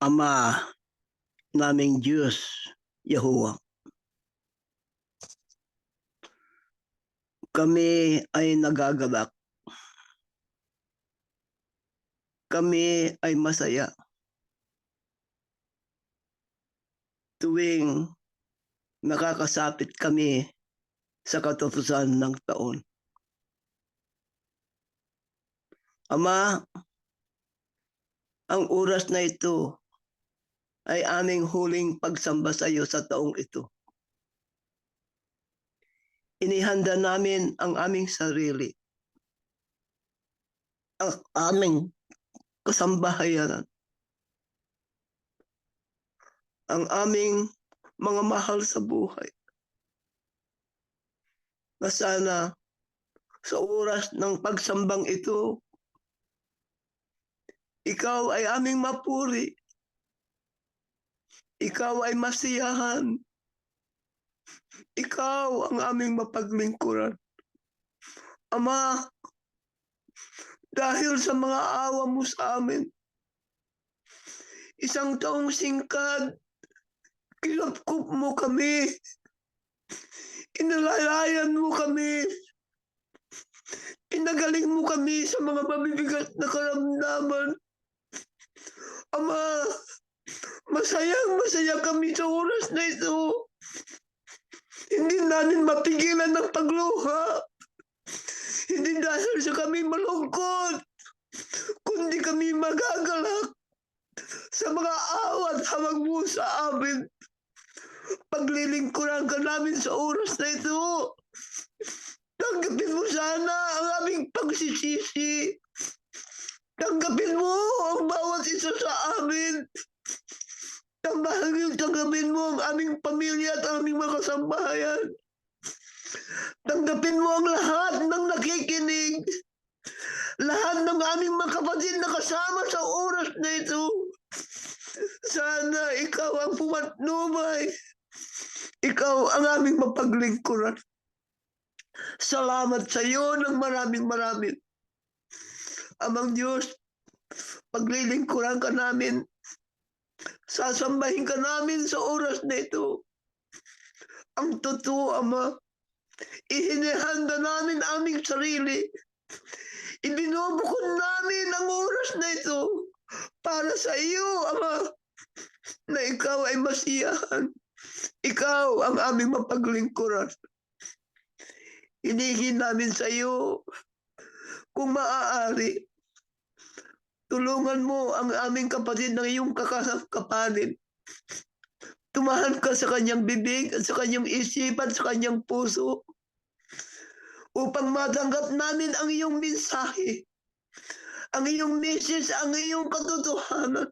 Ama naming Diyos, Yahuwah. Kami ay nagagalak. Kami ay masaya. Tuwing nakakasapit kami sa katapusan ng taon. Ama, ang oras na ito ay aming huling pagsamba sa iyo sa taong ito. Inihanda namin ang aming sarili, ang aming kasambahayan, ang aming mga mahal sa buhay, na sana sa oras ng pagsambang ito, ikaw ay aming mapuri, ikaw ay masiyahan, ikaw ang aming mapaglingkuran. Ama, dahil sa mga awa mo sa amin, isang taong singkad, kinapkup mo kami, inalalayan mo kami, Pinagaling mo kami sa mga mabibigat na karamdaman. Ama, masaya kami sa oras na ito. Hindi namin mapigilan ng pagluha. Hindi dahil sa kami malungkot, kundi kami magagalak sa mga awat hawag mo sa amin. Paglilingkuran ka namin sa oras na ito. Tanggapin mo sana ang aming pagsisisi. Tanggapin mo ang bawat isa sa amin. Tanggapin mo ang aming pamilya at aming mga kasambahayan. Tanggapin mo ang lahat ng nakikinig. Lahat ng aming mga kapatid na kasama sa oras na ito. Sana ikaw ang pumatnubay. Ikaw ang aming mapaglingkuran. Salamat sa iyo ng maraming. Amang Diyos, paglilingkuran ka namin. Sasambahin ka namin sa oras na ito. Ang totoo, Ama, ihinihanda namin aming sarili. Ibinubukod namin ang oras na ito para sa iyo, Ama, na ikaw ay masiyahan. Ikaw ang aming mapaglingkuran. Hinihin namin sa iyo, kung maaari, tulungan mo ang aming kapatid ng iyong kakakapanin. Tumahan ka sa kanyang bibig at sa kanyang isipan, sa kanyang puso, upang matanggap namin ang iyong mensahe, ang iyong message, ang iyong katotohanan,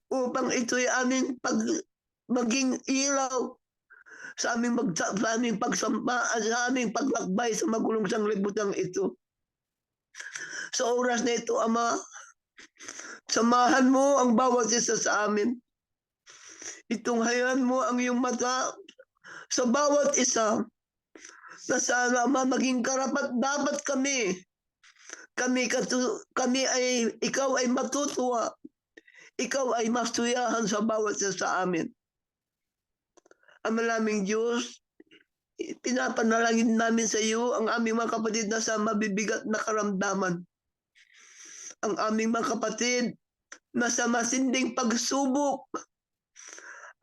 upang ito'y aming maging ilaw sa aming pagsampa at sa aming paglakbay sa magulong sanglibutan ito. Sa oras na ito, Ama, samahan mo ang bawat isa sa amin. Itunghayan mo ang iyong mata sa bawat isa na sana, Ama, maging karapat dapat kami. Ikaw ay matutuwa. Ikaw ay masuyahan sa bawat isa sa amin. Ama naming Diyos, pinapanalangin namin sa iyo ang aming mga kapatid na sa mabibigat na karamdaman. Ang aming mga kapatid na sa masinding pagsubok.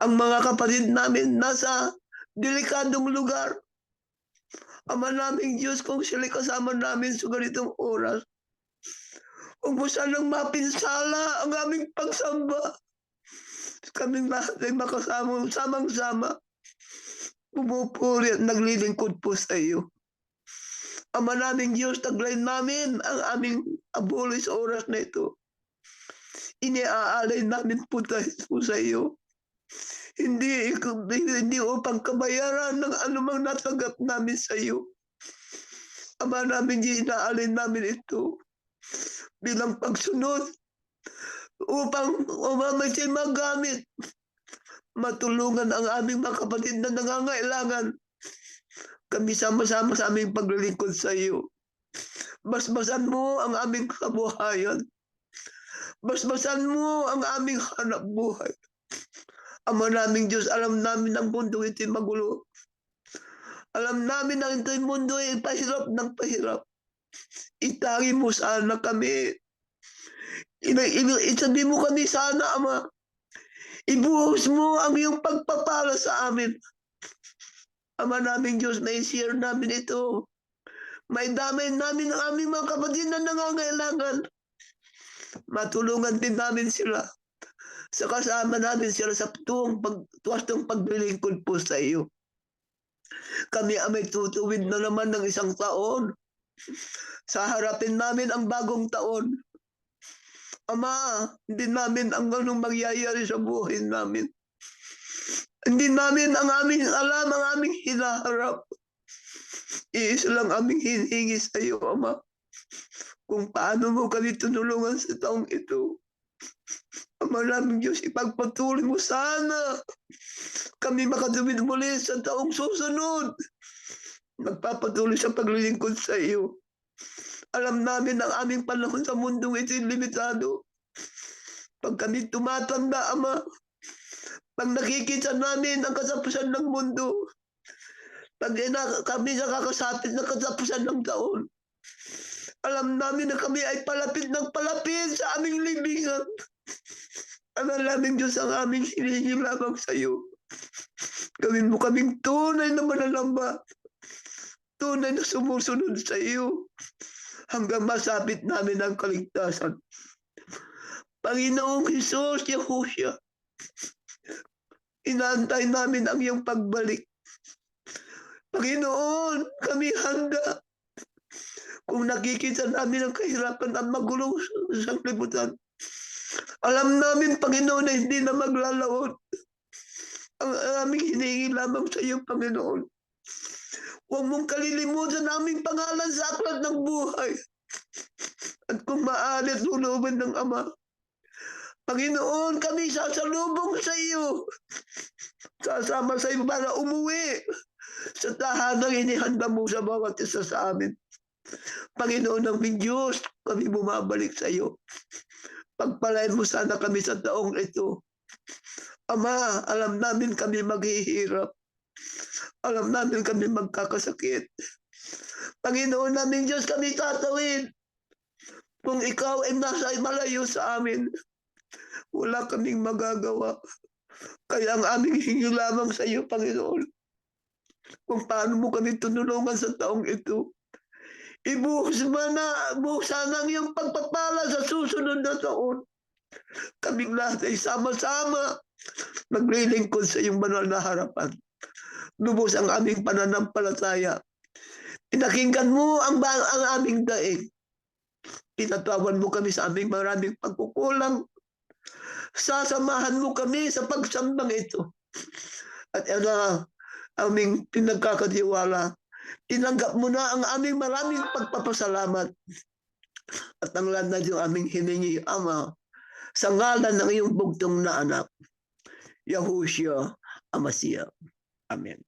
Ang mga kapatid namin nasa delikadong lugar. Ama naming Diyos, kung sila kasama namin sa ganitong oras, huwag mo sanang mapinsala ang aming pagsamba. Kaming lahat ay makasama, samang-sama, pumupuri at naglilingkod po sa iyo. Ama naming Diyos, taglay namin ang aming abuloy sa oras na ito. Iniaalay namin po tayo sa iyo. Hindi upang kabayaran ng anumang natanggap namin sa iyo. Ama namin, inaalay namin ito bilang pagsunod upang umamay magamit, matulungan ang aming mga kapatid na nangangailangan. Kami sama-sama sa aming paglilingkod sa iyo. Basbasan mo ang aming kabuhayan. Basbasan mo ang aming hanap buhay. Ama naming Diyos, alam namin ang mundo ito'y magulo. Alam namin ang ito'y mundo ay pahirap ng pahirap. Itangi mo sana kami. Isabi mo kami sana, Ama. Ibuhos mo ang iyong pagpapala sa amin. Ama naming Diyos, may share namin ito. May damay namin ang aming mga kapatid na nangangailangan. Matulungan din namin sila. Sa kasama namin sila sa tuwastong paglilingkod po sa iyo. Kami ay may tutuwid na naman ng isang taon. Sa harapin namin ang bagong taon. Ama, hindi namin ang anong magyayari sa buhay namin. Hindi namin ang aming alam, ang aming hinaharap. Iisa lang aming hinihingi sa iyo, Ama. Kung paano mo kami tunulungan sa taong ito. Ama naming Diyos, ipagpatuloy mo sana kami makatuwid muli sa taong susunod. Magpapatuloy sa paglilingkod sa iyo. Alam namin ang aming panahon sa mundong ito'y limitado. Pag kami tumatanda, Ama, pag nakikita namin ang katapusan ng mundo, pag kami nakakasapit ng katapusan ng taon, Alam namin na kami ay palapit ng palapit sa aming libingan. Alam namin, Diyos, ang aming hinihingi lamang sa iyo. Gawin mo kaming tunay na manalamba, tunay na sumusunod sa iyo, hanggang masapit namin ang kaligtasan. Panginoong Hesus, Yahushua, inaantay namin ang iyong pagbalik. Panginoon, kami handa. Kung nakikita namin ang kahirapan at magulo sa sanglibutan, alam namin, Panginoon, na hindi na maglalaon. Ang aming hinihingi lamang sa iyo, Panginoon, huwag mong kalilimutan ang aming pangalan sa aklat ng buhay. At kung maaari at lulubin ng Ama, Panginoon, kami sasalubong sa iyo. Sasama sa iyo para umuwi sa tahanang inihanda mo sa bawat isa sa amin. Panginoon ng Diyos, kami bumabalik sa iyo. Pagpalain mo sana kami sa taong ito. Ama, alam namin kami maghihirap. Alam namin kami magkakasakit. Panginoon namin Diyos, kami tatawid. Kung ikaw ay nasa malayo sa amin, wala kaming magagawa. Kaya ang aming hingi lamang sa iyo, Panginoon, kung paano mo kami tunulungan sa taong ito. Ibuhos sana ang iyong pagpapala sa susunod na taon. Kaming lahat ay sama-sama maglilingkod sa iyong banal na harapan. Lubos ang aming pananampalataya. Pinakinggan mo ang aming daig. Pinatawan mo kami sa aming maraming pagkukulang. Sasamahan mo kami sa pagsambang ito. At aming pinagkakatiwala. Tinanggap mo na ang aming maraming pagpapasalamat. At ang lanad yung aming hiningi, Ama, sa ngalan ng iyong bugtong na anak, Yahushua Amasiya. Amen.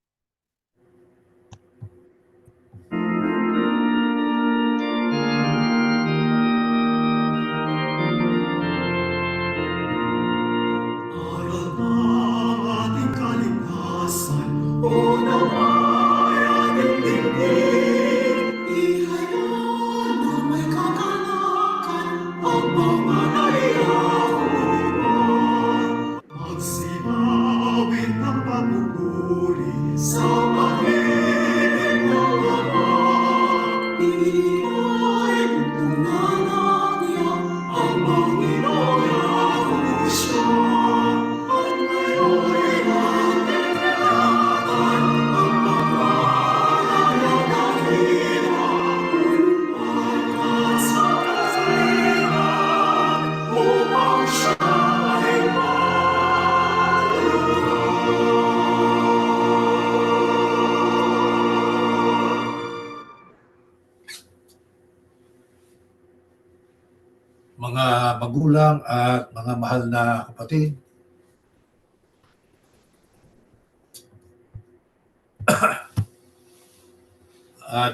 Mga magulang at mga mahal na kapatid,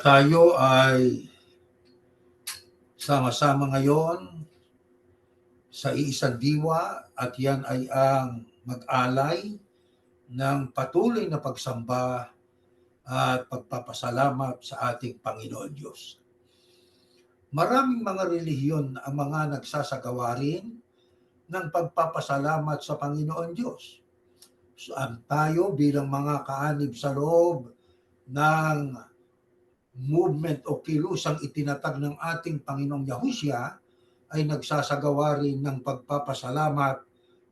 tayo ay sama-sama ngayon sa iisang diwa at yan ay ang mag-alay ng patuloy na pagsamba at pagpapasalamat sa ating Panginoon Diyos. Maraming mga relihiyon ang mga nagsasagawa rin ng pagpapasalamat sa Panginoon Diyos. So, tayo bilang mga kaanib sa loob ng movement o kilusang itinatag ng ating Panginoong Yahushua ay nagsasagawa rin ng pagpapasalamat.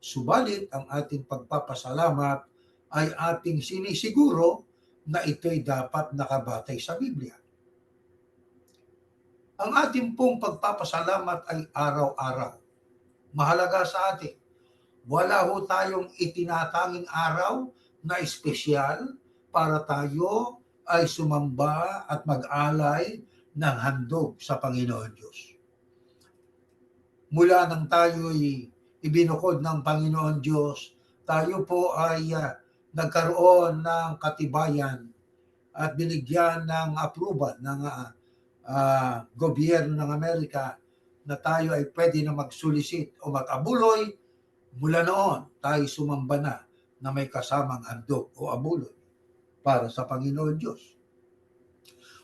Subalit ang ating pagpapasalamat ay ating sinisiguro na ito'y dapat nakabatay sa Biblia. Ang ating pong pagpapasalamat ay araw-araw. Mahalaga sa atin. Wala ho tayong itinatanging araw na espesyal para tayo ay sumamba at mag-alay ng handog sa Panginoon Diyos. Mula nang tayo'y ibinukod ng Panginoon Diyos, tayo po ay nagkaroon ng katibayan at binigyan ng approval ng gobyerno ng Amerika na tayo ay pwede na mag-solicit o mag-abuloy. Mula noon, tayo sumamba na may kasamang handog o abuloy para sa Panginoon Diyos.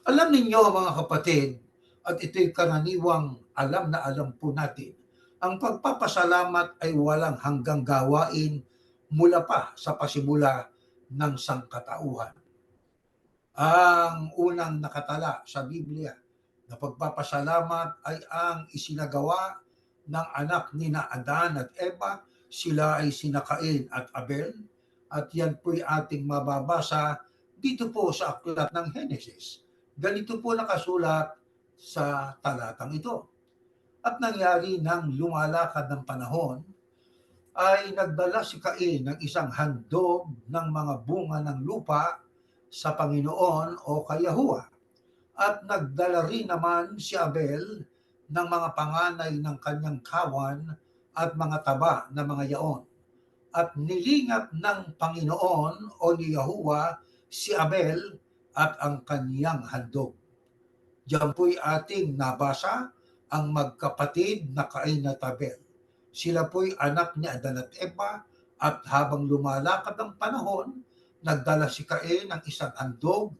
Alam ninyo mga kapatid, At ito'y karaniwang alam na alam po natin. Ang pagpapasalamat ay walang hanggang gawain mula pa sa pasimula ng sangkatauhan. Ang unang nakatala sa Biblia na pagpapasalamat ay ang isinagawa ng anak ni na Adan at Eva. Sila ay sina Cain at Abel. At yan po'y ating mababasa dito po sa aklat ng Henesis. Ganito po nakasulat sa talatang ito. At nangyari nang lumalakad ng panahon, ay nagdala si Cain ng isang handog ng mga bunga ng lupa sa Panginoon o kay Yahuwah. At nagdala rin naman si Abel ng mga panganay ng kanyang kawan at mga taba na mga yaon. At nilingap ng Panginoon o ni Yahuwah si Abel at ang kanyang handog. Diyan po'y ating nabasa ang magkapatid na Cain at Abel. Sila po'y anak ni Adan at Eva, at habang lumalakad ang panahon, nagdala si Cain ng isang handog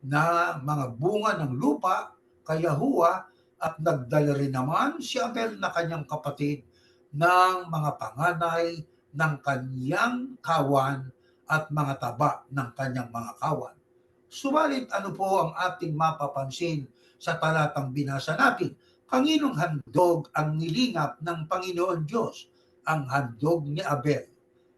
na mga bunga ng lupa kay Yahuwah, at nagdala rin naman si Abel na kanyang kapatid ng mga panganay ng kanyang kawan at mga taba ng kanyang mga kawan. Subalit ano po ang ating mapapansin sa talatang binasa natin? Kaninong handog ang nilingap ng Panginoon Diyos? Ang handog ni Abel.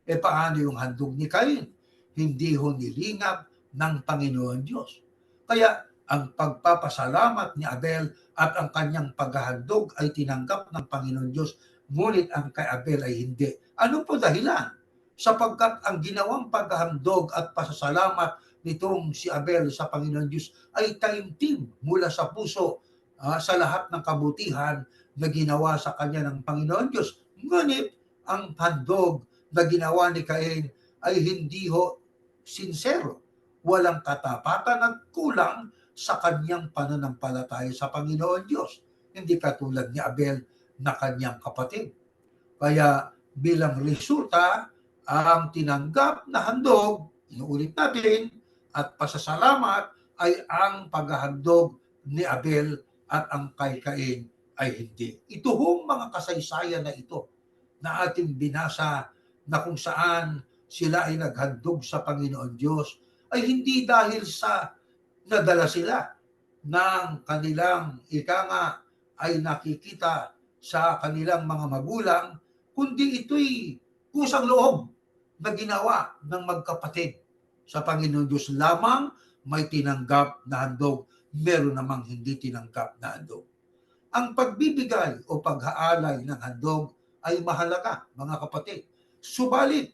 E paano yung handog ni Cain? Hindi ho nilingap ng Panginoon Diyos. Kaya ang pagpapasalamat ni Abel at ang kanyang paghahandog ay tinanggap ng Panginoon Diyos, ngunit ang kay Abel ay hindi. Ano po dahilan? Sapagkat ang ginawang paghahandog at pasasalamat nitong si Abel sa Panginoon Diyos ay taimtim mula sa puso, sa lahat ng kabutihan na ginawa sa kanya ng Panginoon Diyos. Ngunit ang handog na ginawa ni Cain ay hindi ho sincero, walang katapatan at kulang sa kanyang pananampalataya sa Panginoon Diyos. Hindi katulad ni Abel na kanyang kapatid. Kaya bilang resulta, ang tinanggap na handog, inuulit natin, at pasasalamat ay ang paghahandog ni Abel, at ang kay Cain ay hindi. Ito hong mga kasaysayan na ito na ating binasa, na kung saan sila ay naghandog sa Panginoon Diyos, ay hindi dahil sa nadala sila ng kanilang ay nakikita sa kanilang mga magulang, kundi ito'y kusang loob na ginawa ng magkapatid. Sa Panginoon Diyos lamang may tinanggap na handog, meron namang hindi tinanggap na handog. Ang pagbibigay o paghaalay ng handog ay mahalaga, mga kapatid. Subalit,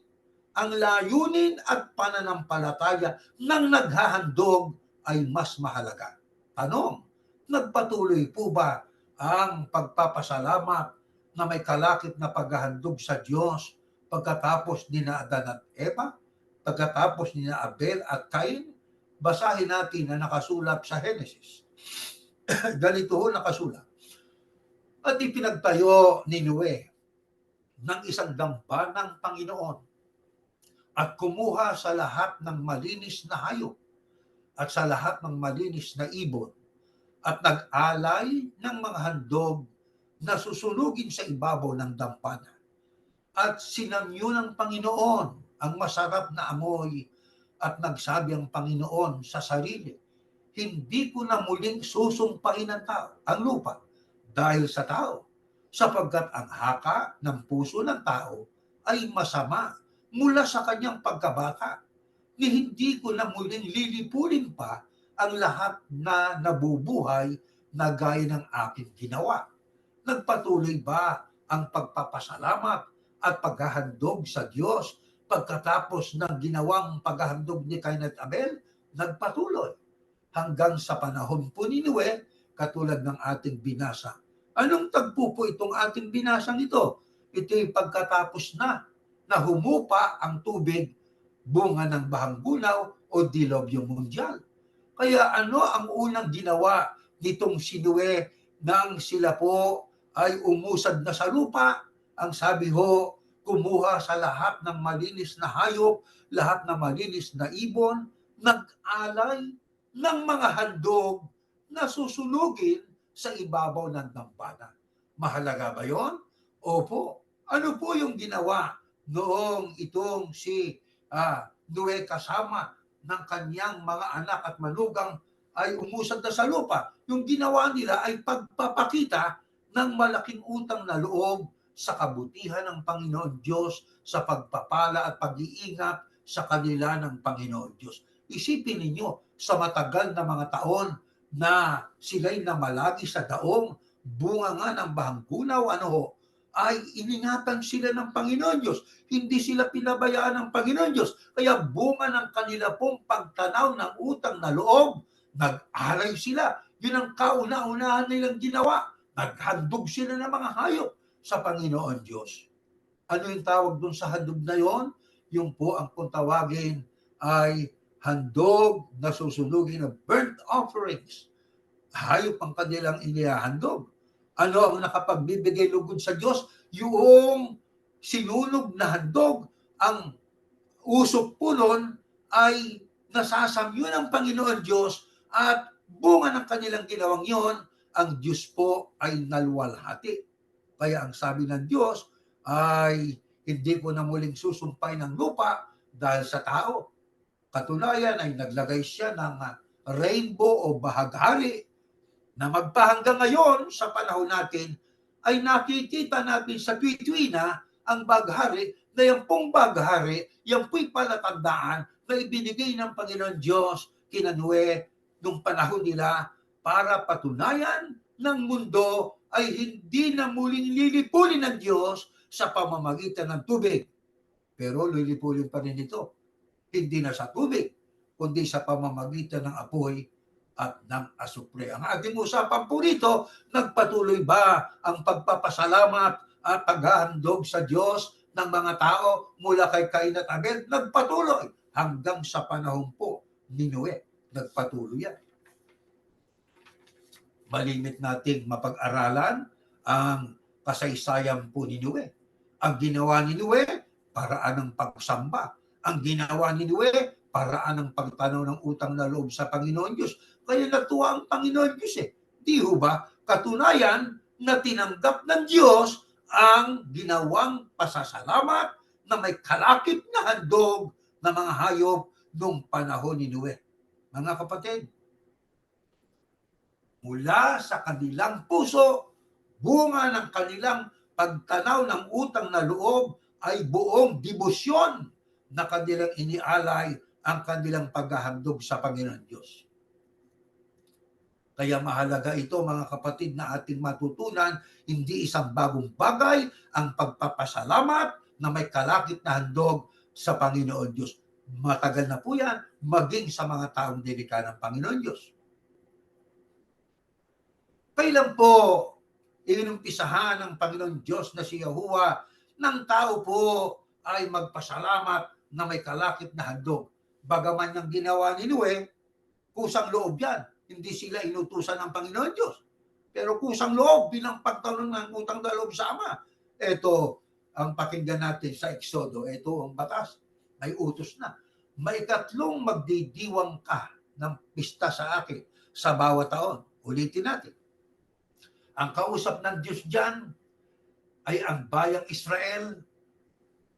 ang layunin at pananampalataya ng naghahandog ay mas mahalaga. Tanong, nagpatuloy po ba ang pagpapasalamat na may kalakip na paghahandog sa Diyos pagkatapos ni na Adan at Eva? Pagkatapos ni na Abel at Cain? Basahin natin na nakasulat sa Henesis. Ganito ho nakasulat. At ipinagtayo ni Noe ng isang damba ng Panginoon at kumuha sa lahat ng malinis na hayop at sa lahat ng malinis na ibon at nag-alay ng mga handog na susunugin sa ibabaw ng dampana. At sinamyo ng Panginoon ang masarap na amoy, at nagsabi ang Panginoon sa sarili, hindi ko na muling susumpain ang lupa dahil sa tao, sapagkat ang haka ng puso ng tao ay masama mula sa kanyang pagkabata. Ni hindi ko na muling lilipunin pa ang lahat na nabubuhay na gaya ng aking ginawa. Nagpatuloy ba ang pagpapasalamat at paghahandog sa Diyos pagkatapos ng ginawang paghahandog ni Cain at Abel? Nagpatuloy hanggang sa panahon po ni Noe, katulad ng ating binasa. Anong tagpo po itong ating binasang ito? Ito'y pagkatapos na humupa ang tubig, bunga ng bahang gunaw o dilobyo mundial. Kaya ano ang unang ginawa nitong si Noe nang sila po ay umusad na sa lupa? Ang sabi ho, kumuha sa lahat ng malinis na hayop, lahat ng malinis na ibon, nag-alay ng mga handog na susunugin sa ibabaw ng dambana. Mahalaga ba yon? Opo. Ano po yung ginawa noong itong si Noe kasama ng kanyang mga anak at manugang ay umusad na sa lupa? Yung ginawa nila ay pagpapakita ng malaking utang na loob sa kabutihan ng Panginoon Diyos, sa pagpapala at pag-iingat sa kanila ng Panginoon Diyos. Isipin ninyo, sa matagal na mga taon na sila'y namalagi sa daong, bunga nga ng bahanggunaw, ay iningatan sila ng Panginoon Diyos. Hindi sila pinabayaan ng Panginoon Diyos. Kaya bunga ng kanila pong pagtanaw ng utang na loob, nag-aray sila. Yun ang kauna-unahan nilang ginawa. Naghandog sila ng mga hayop sa Panginoon Diyos. Ano yung tawag doon sa handog na yon? Yung po ang kung tawagin ay handog na susunugin ng burnt offerings. Hayop ang kanilang inihahandog. Ano ang nakapagbibigay lugod sa Diyos? Yung sinunog na handog. Ang usok po nun ay nasasamyo ng Panginoon Diyos at bunga ng kanilang ginawang yon, ang Diyos po ay naluwalhati. Kaya ang sabi ng Diyos ay hindi ko na muling susumpay ng lupa dahil sa tao. Katunayan ay naglagay siya ng rainbow o bahaghari na magpahanggang ngayon sa panahon natin ay nakikita natin sa tuwi-tuwi ang baghari na yung pong baghari, yung po'y palatandaan na ibinigay ng Panginoon Diyos kina Noe nung panahon nila para patunayan ng mundo ay hindi na muling lilipulin ng Diyos sa pamamagitan ng tubig. Pero lilipulin pa rin ito. Hindi na sa tubig, kundi sa pamamagitan ng apoy at ng asupre. Ang ating usapan po rito, nagpatuloy ba ang pagpapasalamat at paghahandog sa Diyos ng mga tao mula kay Cain at Abel? Nagpatuloy hanggang sa panahon po ni Noe. Nagpatuloy yan. Malimit nating mapag-aralan ang kasaysayan po ni Noe. Ang ginawa ni Noe, paraan ng pagsamba. Ang ginawa ni Noe, paraan ng pagtanaw ng utang na loob sa Panginoon Diyos. Kaya natuwa ang Panginoon Diyos Di ho ba? Katunayan na tinanggap ng Diyos ang ginawang pasasalamat na may kalakip na handog ng mga hayop noong panahon ni Noe. Mga kapatid, mula sa kanilang puso, bunga ng kanilang pagtanaw ng utang na loob ay buong debosyon na kanilang inialay ang kanilang paghahandog sa Panginoon Diyos. Kaya mahalaga ito mga kapatid na ating matutunan, hindi isang bagong bagay ang pagpapasalamat na may kalakip na handog sa Panginoon Diyos. Matagal na po yan, maging sa mga taong delikha ng Panginoon Diyos. Kailan po inumpisahan ng Panginoon Diyos na si Yahuwah ng tao po ay magpasalamat na may kalakip na handog? Bagaman yung ginawa ni Noe, kusang loob yan. Hindi sila inutusan ng Panginoon Diyos. Pero kusang loob bilang pagtanong ng utang na loob sa Ama. Ito ang pakinggan natin sa Exodo. Ito ang batas. May utos na. May 3 magdidiwang ka ng pista sa akin sa bawat taon. Ulitin natin. Ang kausap ng Diyos dyan ay ang bayang Israel.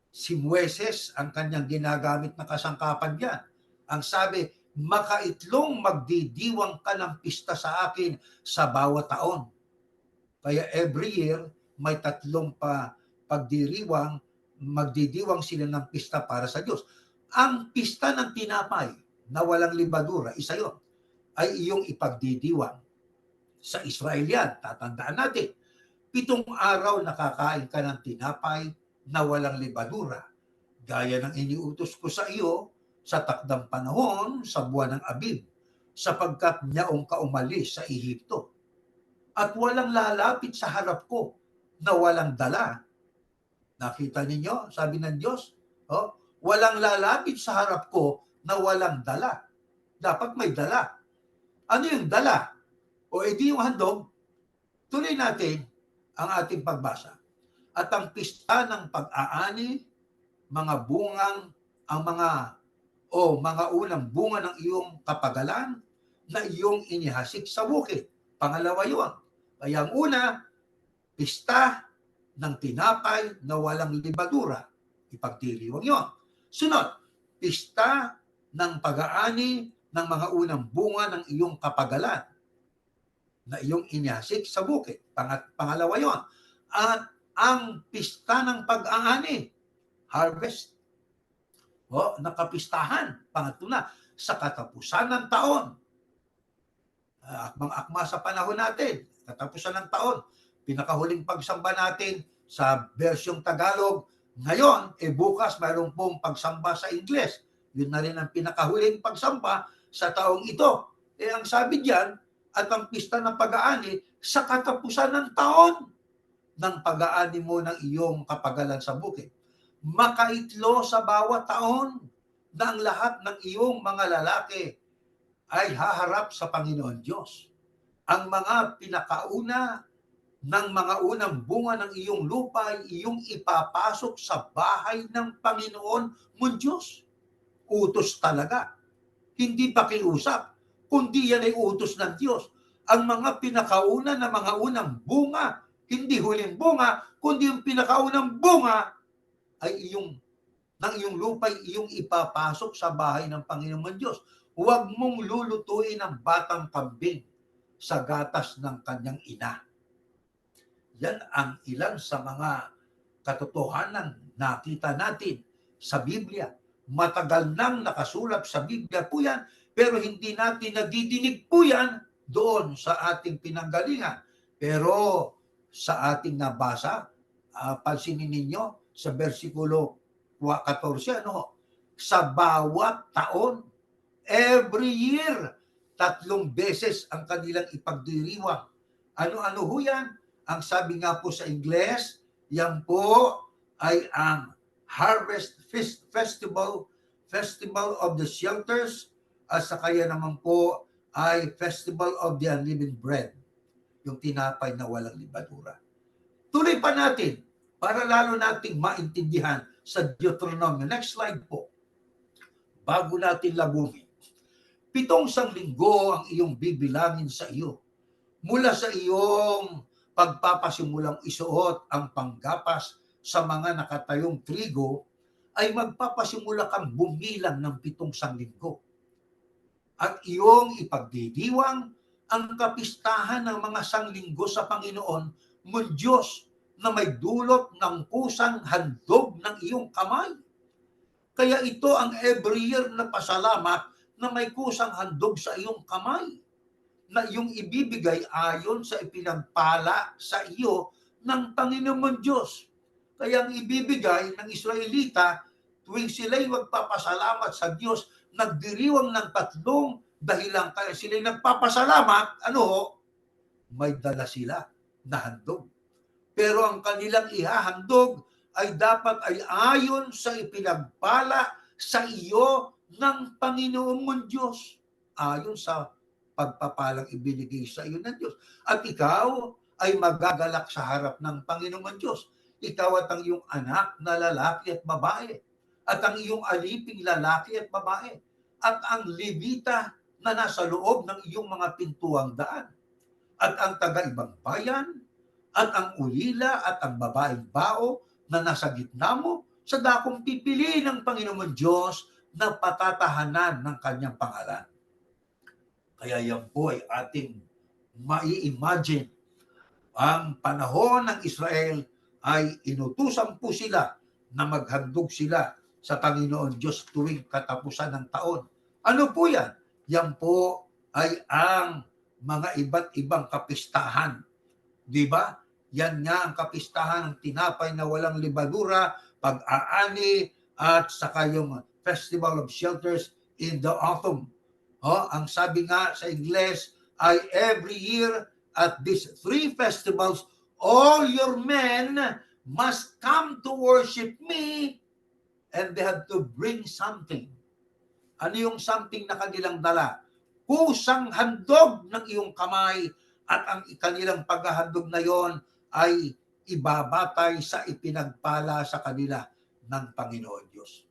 Si Moises ang kanyang ginagamit na kasangkapan dyan. Ang sabi, makaitlong magdidiwang ka ng pista sa akin sa bawat taon. Kaya every year, may 3 magdidiwang sila ng pista para sa Diyos. Ang pista ng tinapay na walang libadura, isa yon, ay iyong ipagdidiwang. Sa Israel yan, tatandaan natin, 7 araw nakakain ka ng tinapay na walang libadura, gaya ng iniutos ko sa iyo sa takdang panahon sa buwan ng Abib, sapagkat niyaong ka umalis sa Ehipto. At walang lalapit sa harap ko na walang dala. Nakita ninyo, sabi ng Diyos, walang lalapit sa harap ko na walang dala. Dapat may dala. Ano yung dala? O edi yung handog. Tuloy natin ang ating pagbasa. At ang pista ng pag-aani, mga unang bunga ng iyong kapagalan na iyong inihasik sa bukid. Pangalawa yun. Kaya ang una, pista ng tinapay na walang libadura. Ipagdiriwang yon. Sunod, pista ng pag-aani ng mga unang bunga ng iyong kapagalan na iyong inyasik sa bukid. Pangalawa yon. At ang pista ng pag-aani, harvest, nakapistahan. Pangatlo na, sa katapusan ng taon. Akmang-akma sa panahon natin, katapusan ng taon, pinakahuling pagsamba natin sa versyong Tagalog. Ngayon, bukas mayroon pong pagsamba sa Ingles. Yun na rin ang pinakahuling pagsamba sa taong ito. Ang sabi diyan, at ang pista ng pag-aani sa katapusan ng taon ng pag-aani mo ng iyong kapagalan sa bukid. Makaitlo sa bawat taon na ang lahat ng iyong mga lalaki ay haharap sa Panginoon Diyos. Ang mga pinakauna ng mga unang bunga ng iyong lupa ay iyong ipapasok sa bahay ng Panginoon mong Diyos. Utos talaga. Hindi pakiusap, kundi yan ay utos ng Diyos. Ang mga pinakauna na mga unang bunga, hindi huling bunga, kundi yung pinakaunang bunga ay ng iyong lupa ay iyong ipapasok sa bahay ng Panginoon Diyos. Huwag mong lulutuin ang batang kambing sa gatas ng kanyang ina. Yan ang ilan sa mga katotohanan nakita natin sa Biblia. Matagal nang nakasulat sa Biblia po yan, pero hindi natin nadidinig po yan doon sa ating pinanggalingan. Pero sa ating nabasa, pansinin ninyo sa versikulo 14, sa bawat taon, every year, 3 beses ang kanilang ipagdiriwang. Ano-ano ho yan? Ang sabi nga po sa Ingles, yan po ay ang Harvest Festival, Festival of the Shelters, at saka yan naman po ay Festival of the Unleavened Bread, yung tinapay na walang libadura. Tuloy pa natin para lalo nating maintindihan sa Deuteronomy. Next slide po. Bago natin labungin. 7 sanglinggo ang iyong bibilangin sa iyo. Mula sa iyong pagpapasimulang isuot ang panggapas sa mga nakatayong trigo, ay magpapasimula kang bumilang ng 7 sanglinggo. At iyong ipagdidiwang ang kapistahan ng mga sanglinggo sa Panginoon mong Diyos na may dulot ng kusang handog ng iyong kamay. Kaya ito ang every year na pasalamat na may kusang handog sa iyong kamay na iyong ibibigay ayon sa ipinagpala sa iyo ng Panginoon Diyos. Kaya ang ibibigay ng Israelita tuwing sila'y magpapasalamat sa Diyos, nagdiriwang ng 3 dahilan. Kaya sila'y nagpapasalamat, may dala sila na handog. Pero ang kanilang ihahandog ay dapat ay ayon sa ipinagpala sa iyo ng Panginoon mong Diyos. Ayon sa pagpapalang ibinigay sa iyo ng Diyos. At ikaw ay magagalak sa harap ng Panginoon Diyos. Ikaw at ang iyong anak na lalaki at babae. At ang iyong aliping lalaki at babae. At ang Levita na nasa loob ng iyong mga pintuang daan. At ang taga-ibang bayan. At ang ulila at ang babaeng bao na nasa gitna mo sa dakong pipili ng Panginoon Diyos na patatahanan ng kanyang pangalan. Kaya yan po ay ating mai-imagine. Ang panahon ng Israel ay inutusan po sila na maghandog sila sa Panginoon Diyos tuwing katapusan ng taon. Ano po yan? Yan po ay ang mga iba't ibang kapistahan. Di ba? Yan nga ang kapistahan ng tinapay na walang libadura, pag-aani, at saka yung Festival of Shelters in the autumn. Ang sabi nga sa Ingles ay every year at these 3 festivals, all your men must come to worship me and they have to bring something. Ano yung something na kanilang dala? Kusang handog ng iyong kamay at ang kanilang paghahandog na yon ay ibabatay sa ipinagpala sa kanila ng Panginoon Diyos.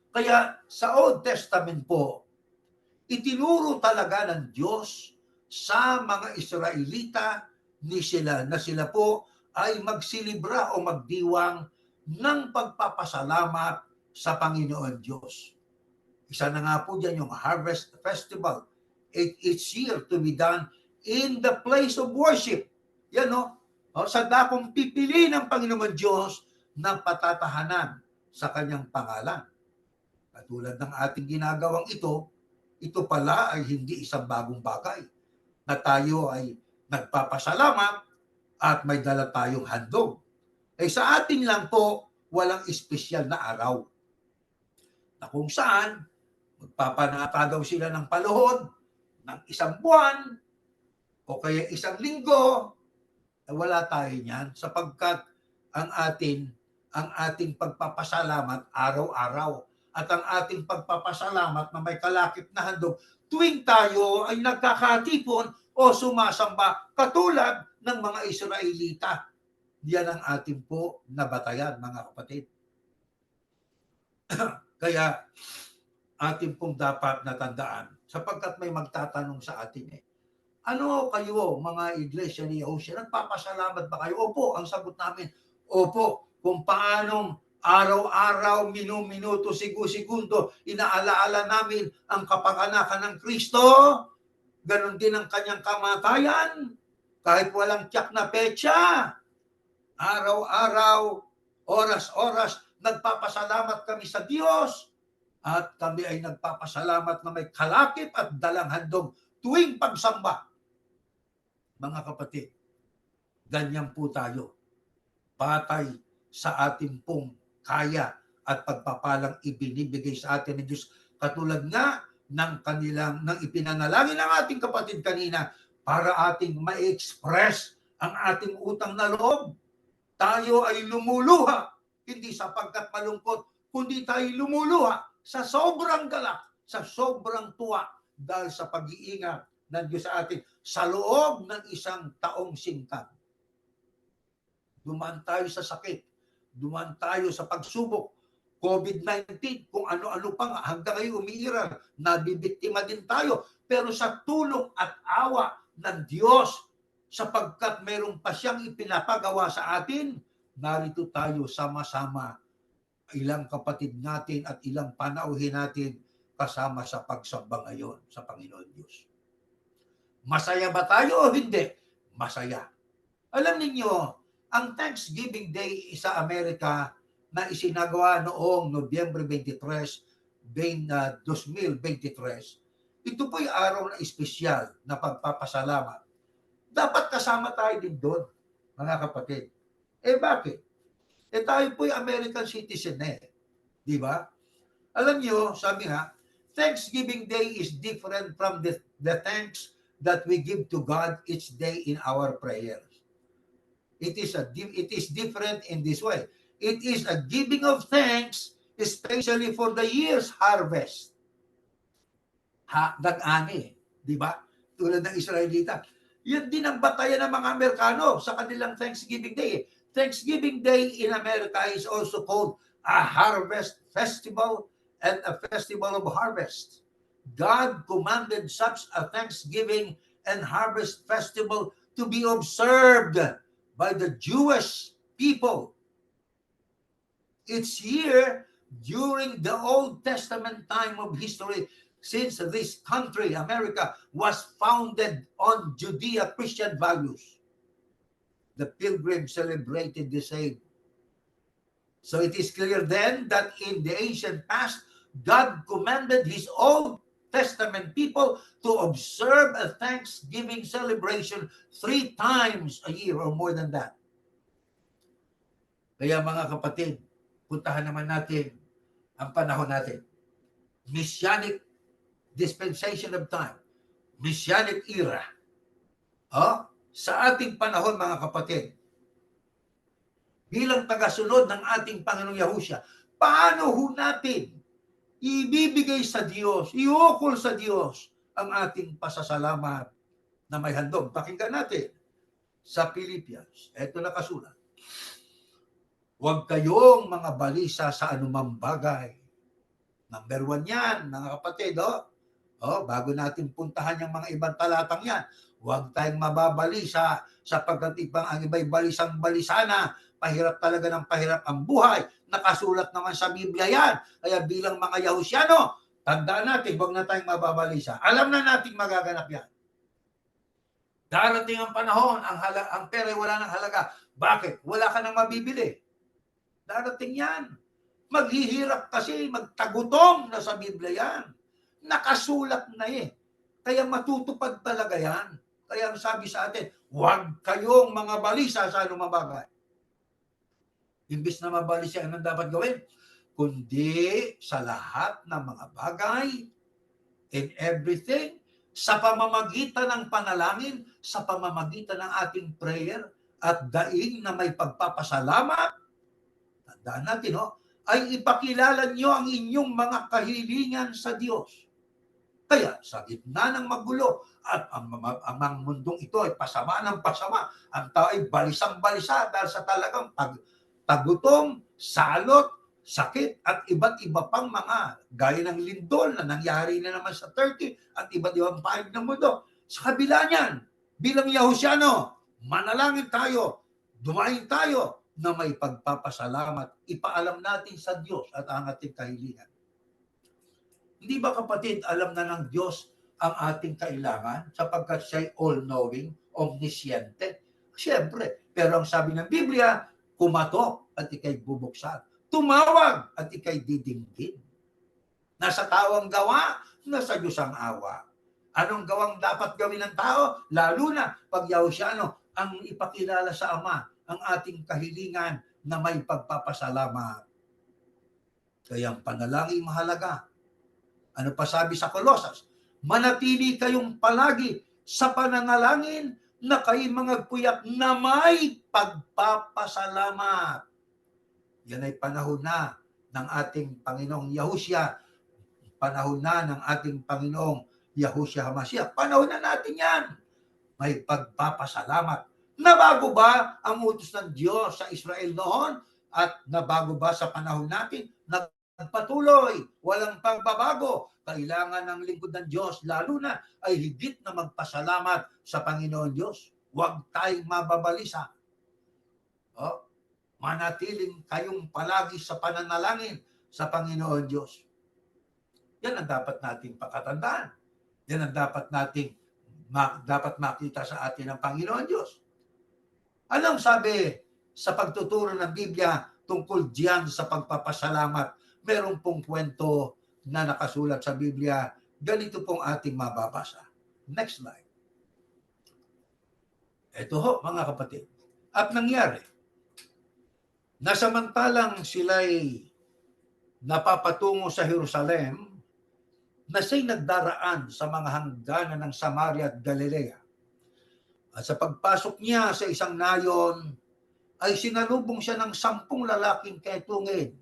Kaya sa Old Testament po, itinuro talaga ng Diyos sa mga Israelita na sila po ay magsilibra o magdiwang ng pagpapasalamat sa Panginoon Diyos. Isa na nga po dyan yung Harvest Festival. Each year to be done in the place of worship. Yan no? Sa dakong pipili ng Panginoon Diyos ng patatahanan sa kanyang pangalan. Katulad ng ating ginagawang ito pala ay hindi isang bagong bagay na tayo ay nagpapasalamat at may dala tayong handog. Sa atin lang po, walang espesyal na araw na kung saan magpapanata daw sila ng paluhod ng isang buwan o kaya isang linggo. Wala tayo niyan sapagkat ang ating pagpapasalamat araw-araw at ang ating pagpapasalamat na may kalakip na handog tuwing tayo ay nagkakatipon o sumasamba katulad ng mga Israelita. Yan ang ating po nabatayan, mga kapatid. Kaya atin pong dapat natandaan sapagkat may magtatanong sa atin ano kayo mga iglesia ni Yahushua? Nagpapasalamat ba kayo? Opo, ang sagot namin. Opo, kung paanong araw-araw, minuto, segundo, inaalaala namin ang kapanganakan ng Kristo, ganon din ang kanyang kamatayan, kahit walang tiyak na petsa. Araw-araw, oras-oras, nagpapasalamat kami sa Diyos at kami ay nagpapasalamat na may kalakip at dalang handog tuwing pagsamba. Mga kapatid, ganyan po tayo. Patay sa ating pong kaya at pagpapalang ibinibigay sa atin ng Diyos. Katulad nga ng ipinanalangin ng ating kapatid kanina para ating ma-express ang ating utang na loob. Tayo ay lumuluha, hindi sapagkat malungkot, kundi tayo lumuluha sa sobrang galak, sa sobrang tuwa dahil sa pag-iingat ng Diyos sa atin sa loob ng isang taong singkang. Dumaan tayo sa sakit, dumaan tayo sa pagsubok, COVID-19, kung ano-ano pa nga, hanggang ngayon umiiral, nabibiktima din tayo. Pero sa tulong at awa ng Diyos, sapagkat mayroong pa siyang ipinapagawa sa atin, narito tayo sama-sama, ilang kapatid natin at ilang panauhin natin kasama sa pagsamba ngayon sa Panginoon Diyos. Masaya ba tayo o hindi? Masaya. Alam ninyo, ang Thanksgiving Day sa Amerika na isinagawa noong Nobyembre 23, 2023, ito po'y araw na espesyal na pagpapasalamat. Dapat kasama tayo din doon, mga kapatid. Bakit? Tayo po'y American citizen Di ba? Alam nyo, sabi nga, Thanksgiving Day is different from the thanks that we give to God each day in our prayers. It is different in this way. It is a giving of thanks, especially for the year's harvest. Nag-ani, di ba? Tulad ng Israelita. Yan din ang batayan ng mga Amerikano sa kanilang Thanksgiving Day. Thanksgiving Day in America is also called a harvest festival and a festival of harvest. God commanded such a Thanksgiving and harvest festival to be observed by the Jewish people. Each year during the Old Testament time of history, since this country, America, was founded on Judeo-Christian values, the pilgrims celebrated the same. So it is clear then that in the ancient past, God commanded His Old Testament people to observe a Thanksgiving celebration 3 times a year or more than that. Kaya mga kapatid, puntahan naman natin ang panahon natin. Messianic dispensation of time. Messianic era. Sa ating panahon, mga kapatid, bilang tagasunod ng ating Panginoong Yahushua, paano ho natin ibibigay sa Diyos, iukol sa Diyos ang ating pasasalamat na may handog? Pakinggan natin sa Philippians. Ito nakasulat. Huwag kayong mga balisa sa anumang bagay. Number 1 yan, mga kapatid. Bago natin puntahan yung mga ibang talatang yan. Huwag tayong mababalisa sapagkat ang iba'y balisang-balisa na, pahirap talaga ng pahirap ang buhay. Nakasulat naman sa Biblia yan. Kaya bilang mga Yahusyano, tandaan natin, huwag na tayong mababalisa. Alam na natin magaganap yan. Darating ang panahon, ang pera wala ng halaga. Bakit? Wala ka nang mabibili. Darating yan. Maghihirap kasi, magtagutom na sa Biblia yan. Nakasulat na eh. Kaya matutupad talaga yan. Kaya ang sabi sa atin, huwag kayong mga balisa sa anumang bagay. Imbis na mabalisa, anong dapat gawin? Kundi sa lahat ng mga bagay, in everything, sa pamamagitan ng panalangin, sa pamamagitan ng ating prayer, at daing na may pagpapasalamat, tandaan natin, ay ipakilala nyo ang inyong mga kahilingan sa Diyos. Kaya sa gitna ng magulo at ang mundong ito ay pasama ng pasama, ang tao ay balisang-balisa dahil sa talagang tagutom, salot, sakit at iba't iba pang mga gaya ng lindol na nangyari na naman sa Turkey at iba't ibang panig ng mundo. Sa kabila niyan, bilang Yahusyano, manalangin tayo, dumaing tayo na may pagpapasalamat, ipaalam natin sa Diyos at ang ating kahilingan. Hindi ba kapatid, alam na ng Diyos ang ating kailangan sapagkat siya'y all-knowing, omnisciente? Siyempre, pero ang sabi ng Biblia, kumatok at ikay bubuksan. Tumawag at ikay didinggin. Nasa tao ang gawa, nasa Diyos ang awa. Anong gawang dapat gawin ng tao? Lalo na pag Yahusyano, ang ipakilala sa Ama, ang ating kahilingan na may pagpapasalamat. Kaya ang panalangin mahalaga. Ano pa sabi sa Kolosas? Manatili kayong palagi sa pananalangin na kayo mga kuyak na may pagpapasalamat. Yan ay panahon na ng ating Panginoong Yahushua. Panahon na ng ating Panginoong Yahushua HaMashiach. Panahon na natin yan. May pagpapasalamat. Nabago ba ang utos ng Diyos sa Israel noon? At nabago ba sa panahon natin? Nagpatuloy, walang pagbabago. Kailangan ng lingkod ng Diyos, lalo na ay higit na magpasalamat sa Panginoon Diyos. Huwag tayong mababalisa. Manatiling kayong palagi sa pananalangin sa Panginoon Diyos. Yan ang dapat nating pakatandaan. Yan ang dapat makita sa atin ng Panginoon Diyos. Anong sabi sa pagtuturo ng Biblia tungkol diyan sa pagpapasalamat? Meron pong kwento na nakasulat sa Biblia. Ganito pong ating mababasa. Next slide. Ito ho, mga kapatid. At nangyari, na samantalang sila'y napapatungo sa Jerusalem, na siya'y nagdaraan sa mga hangganan ng Samaria at Galilea. At sa pagpasok niya sa isang nayon, ay sinalubong siya ng 10 lalaking ketungin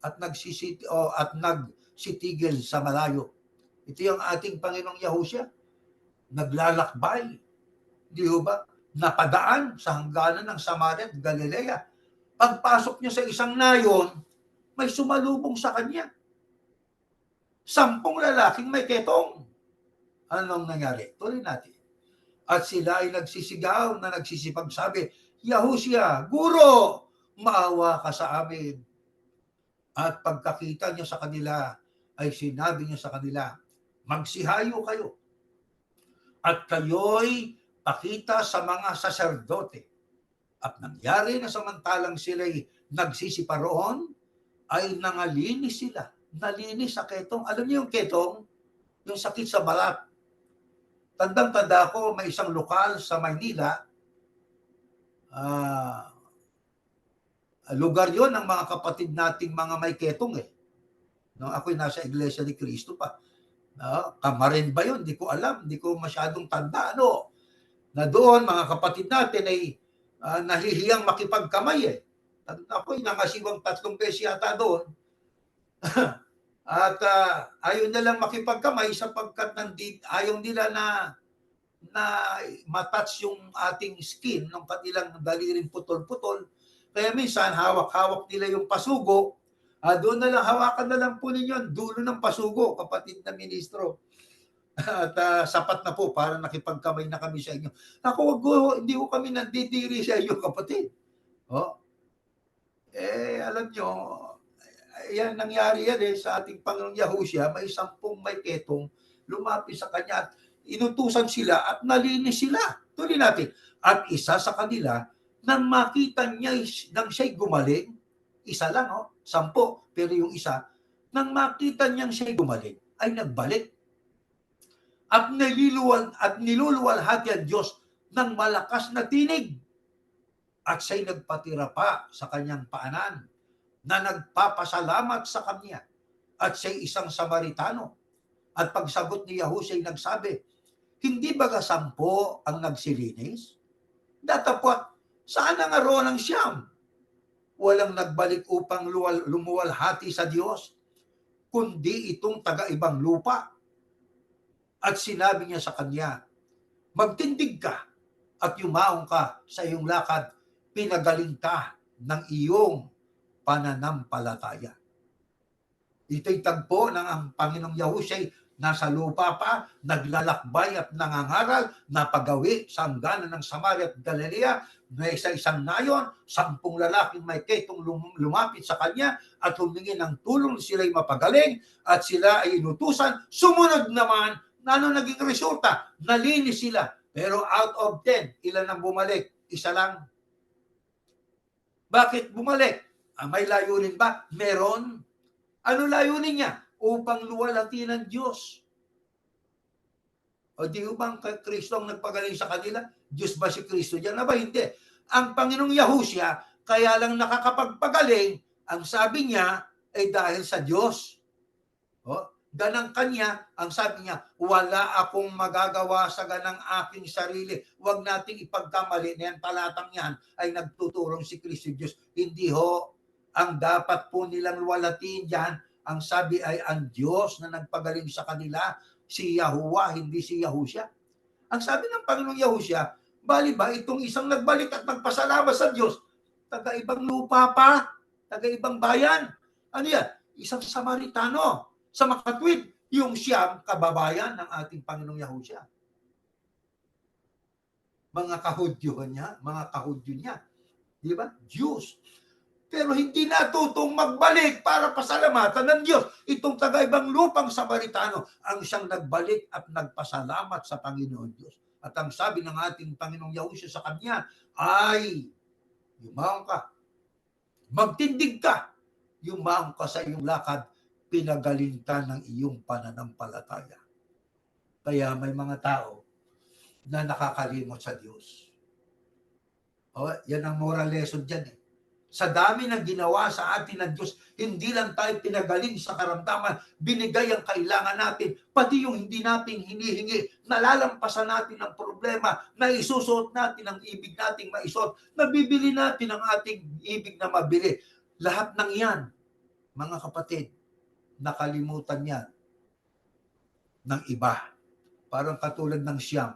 at nagsitigil sa malayo. Ito yung ating Panginoong Yahushua. Naglalakbay. Di ba? Napadaan sa hangganan ng Samaria at Galilea. Pagpasok niya sa isang nayon, may sumalubong sa kanya. 10 lalaking may ketong. Anong nangyari? Tuloy natin. At sila ay nagsisigaw na nagsisipagsabi, Yahushua, Guro, maawa ka sa amin. At pagkakita niya sa kanila, ay sinabi niya sa kanila, magsihayo kayo. At kayo'y pakita sa mga saserdote. At nangyari na samantalang sila'y nagsisipa roon, ay nangalinis sila. Nalinis sa ketong. Alam niyo yung ketong? Yung sakit sa balat. Tandang-tanda ko, may isang lokal sa Maynila, lugar yon ng mga kapatid nating mga may ketong eh. No, ako'y nasa Iglesia ni Cristo pa. Kamarin ba yun? Di ko alam. Di ko masyadong tanda. Na doon, mga kapatid natin ay nahihiyang makipagkamay eh. Ako'y nangasiwang 3 beses yata doon. At ayaw nilang makipagkamay sapagkat ayaw nila na matouch yung ating skin ng kanilang daliring putol-putol. Kaya minsan, hawak-hawak nila yung pasugo. Doon na lang, hawakan na lang po ninyo ang dulo ng pasugo, kapatid na ministro. At sapat na po para nakipagkamay na kami sa inyo. Naku, hindi ko kami nandidiri sa inyo, kapatid. Oh, alam nyo, yan nangyari yan sa ating Panginoong Yahushua, may 10 may ketong lumapit sa kanya at inutusan sila at nalinis sila. Tuloy natin. At isa sa kanila, nang makita niya nang siya'y gumaling, isa lang, 10, pero yung isa, nang makita niyang siya'y gumaling, ay nagbalik. At niluluwalhati ang Diyos ng malakas na tinig. At siya'y nagpatira pa sa kanyang paanan na nagpapasalamat sa kanya. At siya'y isang Samaritano. At pagsagot ni Yahushua ay nagsabi, hindi ba 10 ang nagsilinis? Datapwat, saan ang aron ng 9? Walang nagbalik upang lumuwalhati sa Diyos, kundi itong taga-ibang lupa. At sinabi niya sa kanya, magtindig ka at yumaong ka sa iyong lakad, pinagaling ka ng iyong pananampalataya. Ito'y tagpo ng ang Panginoong Yahushua nasa lupa pa, naglalakbay at nangangaral na pagawi sa hangganan ng Samaria at Galilea. May isang nayon, 10 lalaking may ketong lumapit sa kanya at humingi ng tulong, sila'y mapagaling at sila ay inutusan. Sumunod naman, ano naging resulta? Nalinis sila. Pero out of 10, ilan ang bumalik? Isa lang. Bakit bumalik? May layunin ba? Meron. Ano layunin niya? Upang luwalhati ng Diyos. O di bang Kristo ang nagpagaling sa kanila? Diyos ba si Kristo diyan? Aba, hindi. Ang Panginoong Yahushua, kaya lang nakakapagpagaling, ang sabi niya ay dahil sa Diyos. Ganang kanya, ang sabi niya, wala akong magagawa sa ganang aking sarili. Huwag nating ipagkamali na yan, talatang yan ay nagtuturong si Kristo Diyos. Hindi ho. Ang dapat po nilang luwalhatiin diyan, ang sabi ay ang Diyos na nagpagaling sa kanila, si Yahuwah, hindi si Yahushua. Ang sabi ng Panginoong Yahushua, bali ba itong isang nagbalik at nagpasalamat sa Diyos, taga-ibang lupa pa, taga-ibang bayan. Ano yan? Isang Samaritano. Sa makatwid, yung siyam kababayan ng ating Panginoong Yahushua. Mga kahudyo niya. Di ba? Jews. Pero hindi natutong magbalik para pasalamatan ng Diyos. Itong taga-ibang lupang Samaritano ang siyang nagbalik at nagpasalamat sa Panginoon Diyos. At ang sabi ng ating Panginoong Yahushua sa kanya ay, yumaong ka, magtindig ka, yumaong ka sa iyong lakad, pinagaling ka ng iyong pananampalataya. Kaya may mga tao na nakakalimot sa Diyos. Yan ang moral lesson dyan. Sa dami ng ginawa sa atin ng Diyos, hindi lang tayo pinagaling sa karamdaman, binigay ang kailangan natin, pati yung hindi natin hinihingi, nalalampasan natin ang problema, naisusuot natin ang ibig nating maisuot, nabibili natin ang ating ibig na mabili. Lahat ng yan, mga kapatid, nakalimutan yan ng iba. Parang katulad ng siyam,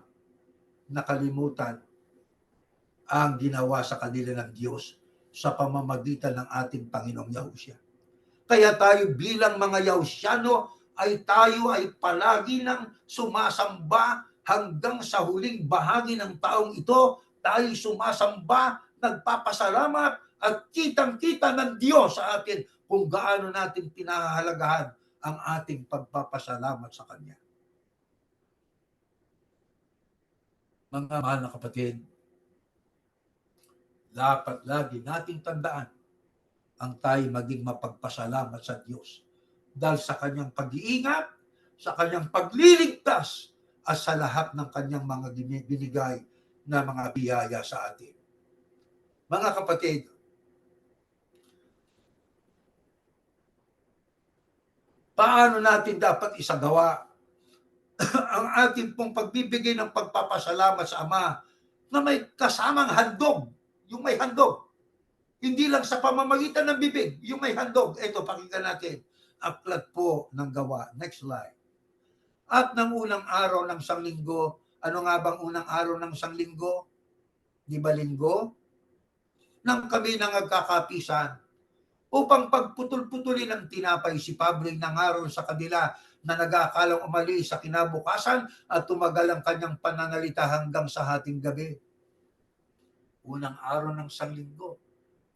nakalimutan ang ginawa sa kanila ng Diyos sa pamamagitan ng ating Panginoong Yahushua. Kaya tayo bilang mga Yahushano ay tayo ay palagi nang sumasamba hanggang sa huling bahagi ng taong ito. Tayo sumasamba, nagpapasalamat at kitang-kita ng Diyos sa atin kung gaano natin pinahahalagahan ang ating pagpapasalamat sa Kanya. Mga mahal na kapatid, dapat lagi nating tandaan ang tayo maging mapagpasalamat sa Diyos dahil sa kanyang pag-iingat, sa kanyang pagliligtas at sa lahat ng kanyang mga binigay na mga biyaya sa atin. Mga kapatid, paano natin dapat isagawa ang ating pong pagbibigay ng pagpapasalamat sa Ama na may kasamang handog? Yung may handog. Hindi lang sa pamamagitan ng bibig, yung may handog. Ito, pakinggan natin. Aklat po ng gawa. Next slide. At ng unang araw ng sanglinggo, ano nga bang unang araw ng sanglinggo? Di ba linggo? Nang kami nagkakapisan, upang pagputol-putulin ng tinapay, si Pablo ay nangaral sa kanila na nag-aakalang umalis sa kinabukasan at tumagal ang kanyang pananalita hanggang sa hating gabi. Unang araw ng sanlinggo,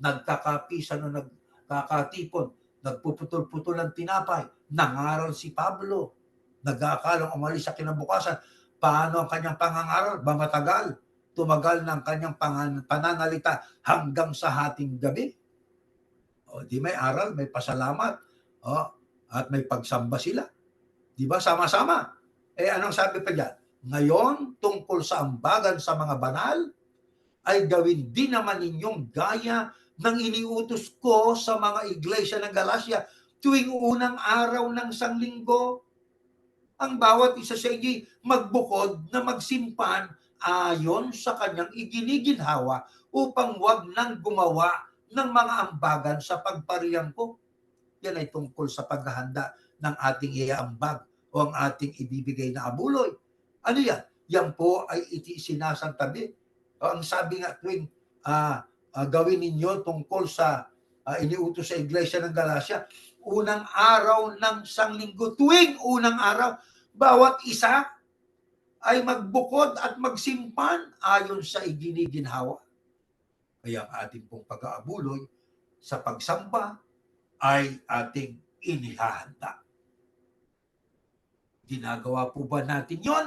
nagkakapisan o nagkakatipon, nagpuputol-putol ng tinapay, nangaral si Pablo, nag-aakalang umalis sa kinabukasan. Paano ang kanyang pangangaral? Ba matagal? Tumagal ng kanyang pananalita hanggang sa hating gabi. O, di may aral, may pasalamat, at may pagsamba sila. Di ba? Sama-sama. Anong sabi pa dyan? Ngayon, tungkol sa ambagan sa mga banal, ay gawin din naman ninyong gaya ng iniutos ko sa mga iglesia ng Galacia tuwing unang araw ng sanlinggo. Ang bawat isa sa inyo magbukod na magsimpan ayon sa kanyang iginiginhawa upang wag nang gumawa ng mga ambagan sa pagpariyang ko. Yan ay tungkol sa paghahanda ng ating iaambag o ang ating ibibigay na abuloy. Ano yan? Yan po ay sinasantabi. Ang sabi nga tuwing gawin ninyo tungkol sa iniutos sa iglesia ng Galacia, unang araw ng sanlinggo, tuwing unang araw, bawat isa ay magbukod at magsimpan ayon sa iginiginhawa. Kaya ang ating pong pag-aabuloy sa pagsamba ay ating inihahanda. Ginagawa po ba natin yon?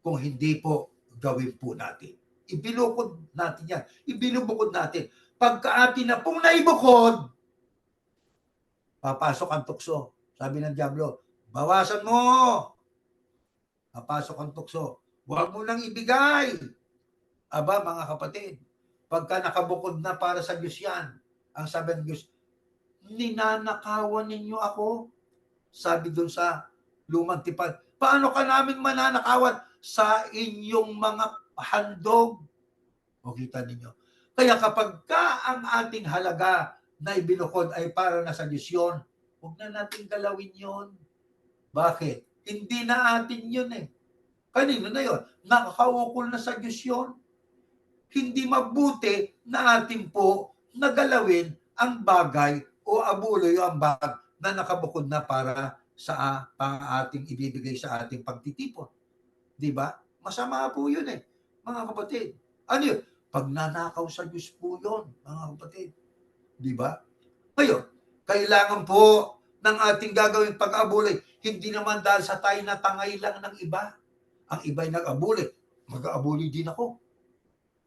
Kung hindi po, gawin po natin. Ibinukod natin yan. Ibinubukod natin. Pagka atin na pong naibukod, papasok ang tukso. Sabi ng Diablo, bawasan mo. Papasok ang tukso. Huwag mo nang ibigay. Aba, mga kapatid, pagka nakabukod na para sa Diyos yan, ang sabi ng Diyos, ninanakawan ninyo ako. Sabi doon sa lumang tipan, paano ka namin mananakawan? Sa inyong mga handog. O kita ninyo. Kaya kapag ka ang ating halaga na ibinukod ay para na sa Diyos yun, huwag na natin galawin yun. Bakit? Hindi na atin yun eh. Kanino na yun? Nakakaukol na sa Diyos yun. Hindi mabuti na atin po nagalawin ang bagay o abuloy o ambag na nakabukod na para sa ating ibibigay sa ating pagtitipon. Diba? Masama po yun eh, mga kapatid. Ano yun? Pagnanakaw sa Diyos po yun, mga kapatid. Diba? Ngayon, kailangan po ng ating gagawin pag-abuloy, hindi naman dahil sa tayo natangay lang ng iba. Ang iba'y nag-abuloy, mag-abuloy din ako.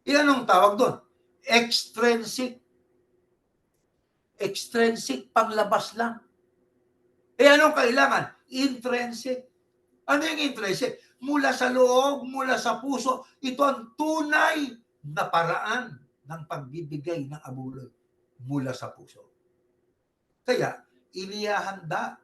Anong tawag doon? Extrinsic. Extrinsic, panglabas lang. Anong kailangan? Intrinsic. Ano yung intrinsic? Mula sa loob, mula sa puso, ito ang tunay na paraan ng pagbibigay ng abuloy mula sa puso. Kaya, inihahanda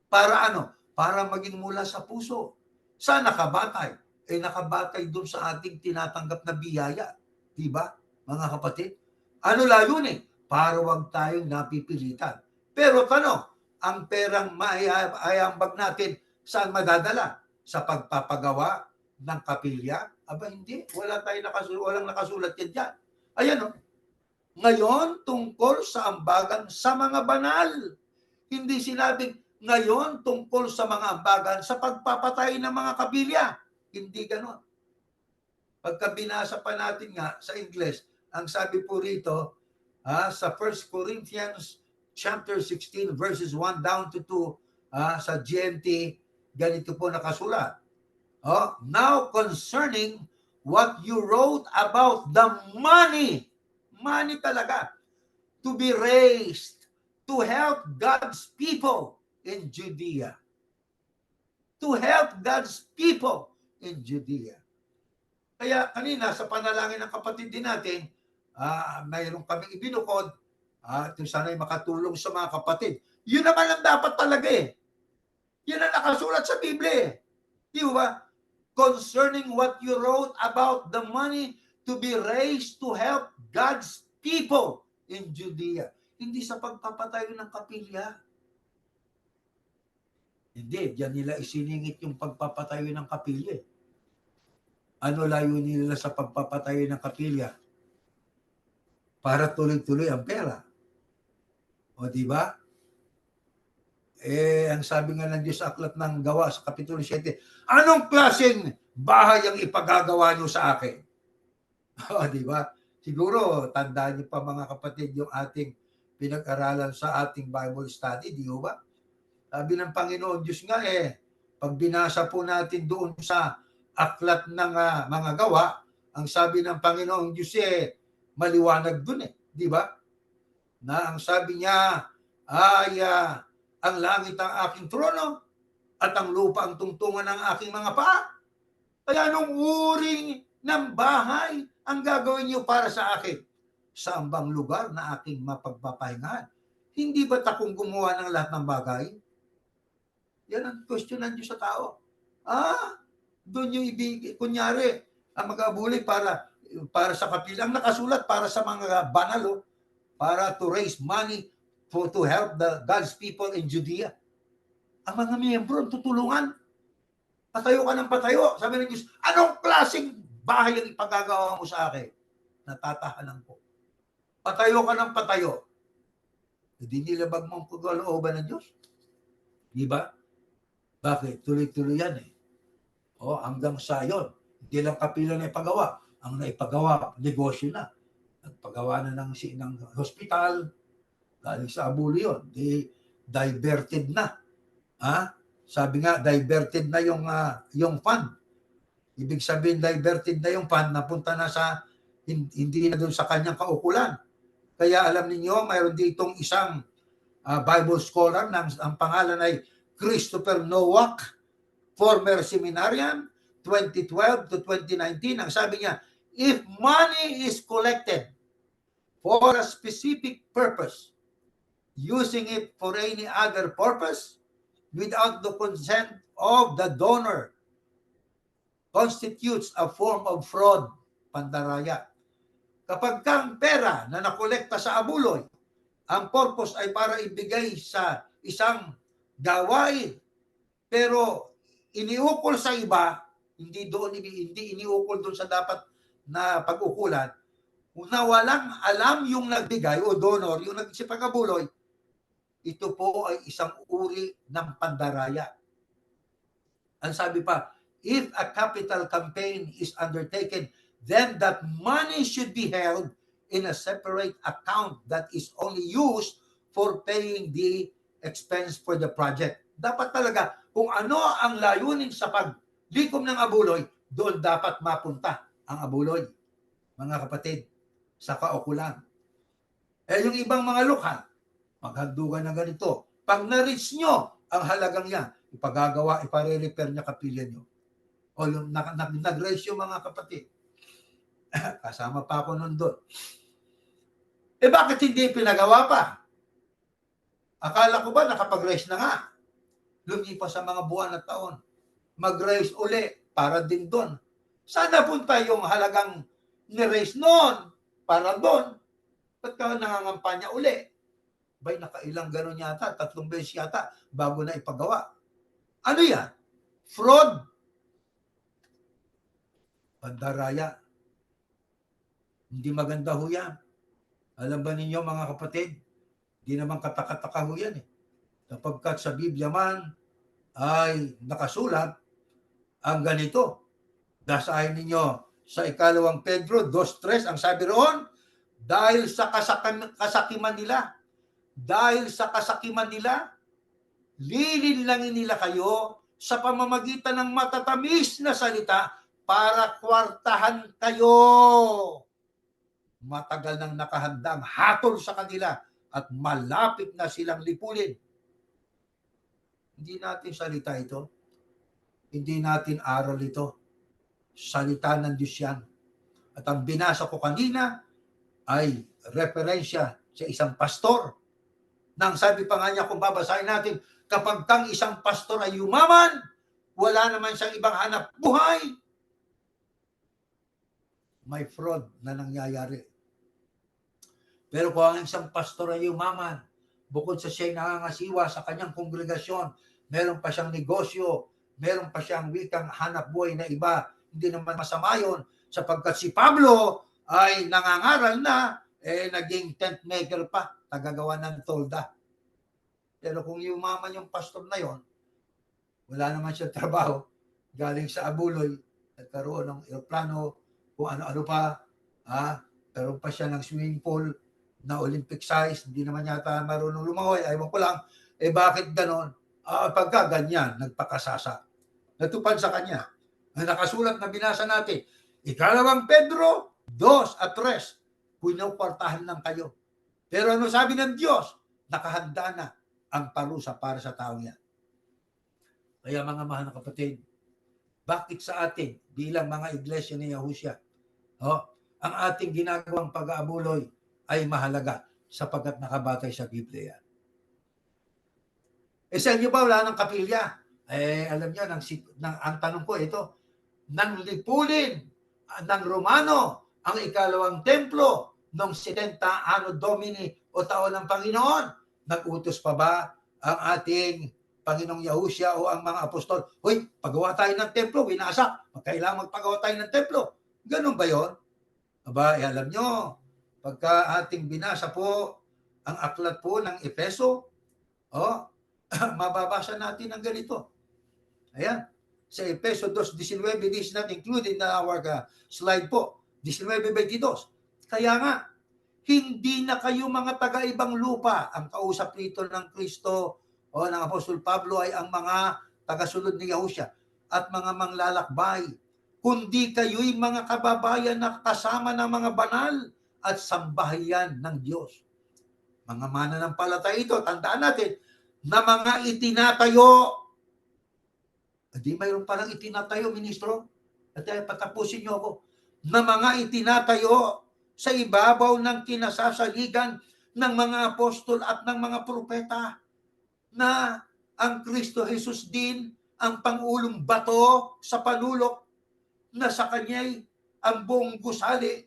para ano? Para maging mula sa puso. Saan nakabatay? Nakabatay doon sa ating tinatanggap na biyaya. Diba, mga kapatid? Ano layunin? Para wag tayong napipilitan. Pero ang perang maiambag natin, saan madadala? Sa pagpapagawa ng kapilya? Aba hindi, walang nakasulat yan dyan. Ayan o. Ngayon, tungkol sa ambagan sa mga banal. Hindi sinabing ngayon tungkol sa mga ambagan sa pagpapatay ng mga kapilya. Hindi ganon. Pagka binasa pa natin nga sa English, ang sabi po rito, sa 1 Corinthians chapter 16 verses 1 down to 2, sa GNT, ganito po nakasulat. Now concerning what you wrote about the money talaga, to be raised, to help God's people in Judea. To help God's people in Judea. Kaya kanina sa panalangin ng kapatid din natin, mayroon kaming ibinukod, ito sana'y makatulong sa mga kapatid. Yun naman ang dapat talaga eh. Yun ang nakasulat sa Biblia. Di ba? Concerning what you wrote about the money to be raised to help God's people in Judea. Hindi sa pagpapatayo ng kapilya. Hindi, diyan nila isiningit yung pagpapatayo ng kapilya. Ano layunin nila sa pagpapatayo ng kapilya? Para tuloy-tuloy ang pera. O di ba? ang sabi nga ng Diyos sa Aklat ng Gawa sa Kapitulo 7, anong klaseng bahay ang ipagagawa niyo sa akin? Di ba? Siguro, tandaan niyo pa mga kapatid yung ating pinag-aralan sa ating Bible study, di ba? Sabi ng Panginoon Diyos nga pag binasa po natin doon sa Aklat ng mga Gawa, ang sabi ng Panginoon Diyos maliwanag doon di ba? Na ang sabi niya ay ang langit ang aking trono at ang lupa ang tungtungan ng aking mga paa. Kaya anong uring ng bahay ang gagawin niyo para sa akin? Sa ambang lugar na aking mapagpapahingahan. Hindi ba takong gumawa ng lahat ng bagay? Yan ang question ng Diyos sa tao. Doon yung ibig, kunyari, ang mag-abuli para sa kapila. Ang nakasulat para sa mga banal, para to raise money to help the God's people in Judea. Ang mga miyembro tutulungan. Patayo ka ng patayo. Sabi ng Diyos, anong klaseng bahay ang ipagagawa mo sa akin? Natatahanan ko. Patayo ka ng patayo. Hindi nilabag mo ang pagkalooban ng Diyos. Di ba? Bakit? Tuloy-tuloy yan hanggang sa yun. Hindi lang kapila na ipagawa. Ang naipagawa, negosyo na. Nagpagawa na ng hospital. Galing sa abulo yun. Diverted na. Sabi nga, diverted na yung fund. Ibig sabihin, diverted na yung fund, napunta na sa, hindi na doon sa kanyang kaukulan. Kaya alam niyo mayroon ditong isang Bible scholar, ang pangalan ay Christopher Nowak, former seminarian, 2012 to 2019. Ang sabi niya, if money is collected for a specific purpose, using it for any other purpose, without the consent of the donor, constitutes a form of fraud, pandaraya. Kapag kang pera na nakolekta sa abuloy, ang purpose ay para ibigay sa isang gawain, pero iniukol sa iba, hindi iniukol doon sa dapat na pag-ukulan, na walang alam yung nagbigay o donor, yung nagsipag-abuloy, ito po ay isang uri ng pandaraya. Ang sabi pa, if a capital campaign is undertaken, then that money should be held in a separate account that is only used for paying the expense for the project. Dapat talaga, kung ano ang layunin sa paglikom ng abuloy, doon dapat mapunta ang abuloy, mga kapatid, sa kaukulan. Yung ibang mga lokal, maghandugan na ganito. Pag na-reach nyo ang halagang yan, ipagagawa, ipare-repair niya kapilya nyo. O yung nag-raise yung mga kapatid. Kasama pa ako nun doon. Bakit hindi pinagawa pa? Akala ko ba nakapag-raise na nga? Lumipas sa mga buwan at taon. Mag-raise uli para din doon. Sana punta yung halagang ni-raise noon para doon. Ba't ka nangangampanya uli? Bay, nakailang gano'n yata, 3 beses yata, bago na ipagawa. Ano yan? Fraud. Pandaraya. Hindi maganda ho yan. Alam ba ninyo mga kapatid, hindi naman katakataka ho yan Kapagkat sa Biblia man ay nakasulat ang ganito. Basahin ninyo sa 2 Pedro 2:3, ang sabi roon, dahil sa kasakiman nila, lilinlangin nila kayo sa pamamagitan ng matatamis na salita para kwartahan kayo. Matagal nang nakahandang hatol sa kanila at malapit na silang lipulin. Hindi natin salita ito. Hindi natin aral ito. Salita ng Diyos yan. At ang binasa ko kanina ay referensya sa isang pastor. Nang sabi pa nga niya, kung babasahin natin, kapag kang isang pastor ay yumaman, wala naman siyang ibang hanap buhay, may fraud na nangyayari. Pero kung ang isang pastor ay yumaman, bukod sa siya'y nangangasiwa sa kanyang kongregasyon, meron pa siyang negosyo, meron pa siyang wikang hanap buhay na iba, hindi naman masama yun, sapagkat si Pablo ay nangangaral na, naging tent maker pa, tagagawa ng tolda. Pero kung yumaman yung pastor na yon, wala naman siya trabaho, galing sa Abuloy, nagkaroon ng aeroplano, kung ano-ano pa, karoon pa siya ng swimming pool na Olympic size, hindi naman yata marunong lumangoy, ayaw ko lang, bakit ganon? Pagka ganyan, nagpakasasa. Natupad sa kanya. Ang nakasulat na binasa natin, Ikalawang Pedro 2 at 3, pinukwartahan lang kayo. Pero ano sabi ng Diyos? Nakahanda na ang parusa para sa taong yan. Kaya mga mahal na kapatid, bakit sa atin bilang mga iglesia ni Yahushua, ang ating ginagawang pag-aabuloy ay mahalaga sapagkat nakabatay sa Biblia. Sa inyo ba wala ng kapilya? Alam niyo, ang tanong ko ito, nang lipulin ng Romano ang ikalawang templo noong 70 Anno Domini o taon ng Panginoon, nag-utos pa ba ang ating Panginoong Yahushua o ang mga apostol, hoy, pagawa tayo ng templo, winasak, kailangan magpagawa tayo ng templo. Ganun ba yon? Alam nyo, pagka ating binasa po ang aklat po ng Efeso, mababasa natin ang ganito. Ayan, sa Efeso 2:19, this is not included in our slide po, 19:22. Kaya nga, hindi na kayo mga taga-ibang lupa. Ang kausap nito ng Kristo o ng Apostol Pablo ay ang mga tagasunod ni Yahushua at mga manglalakbay, kundi kayo'y mga kababayan na kasama ng mga banal at sambahayan ng Diyos. Mga mananampalataya ito, tandaan natin, na mga itinatayo. Hindi mayroon palang itinatayo, ministro. At patapusin niyo ako. Na mga itinatayo sa ibabaw ng kinasasaligan ng mga apostol at ng mga propeta, na ang Kristo Jesus din ang pangulong bato sa panulok, na sa kanya'y ang buong gusali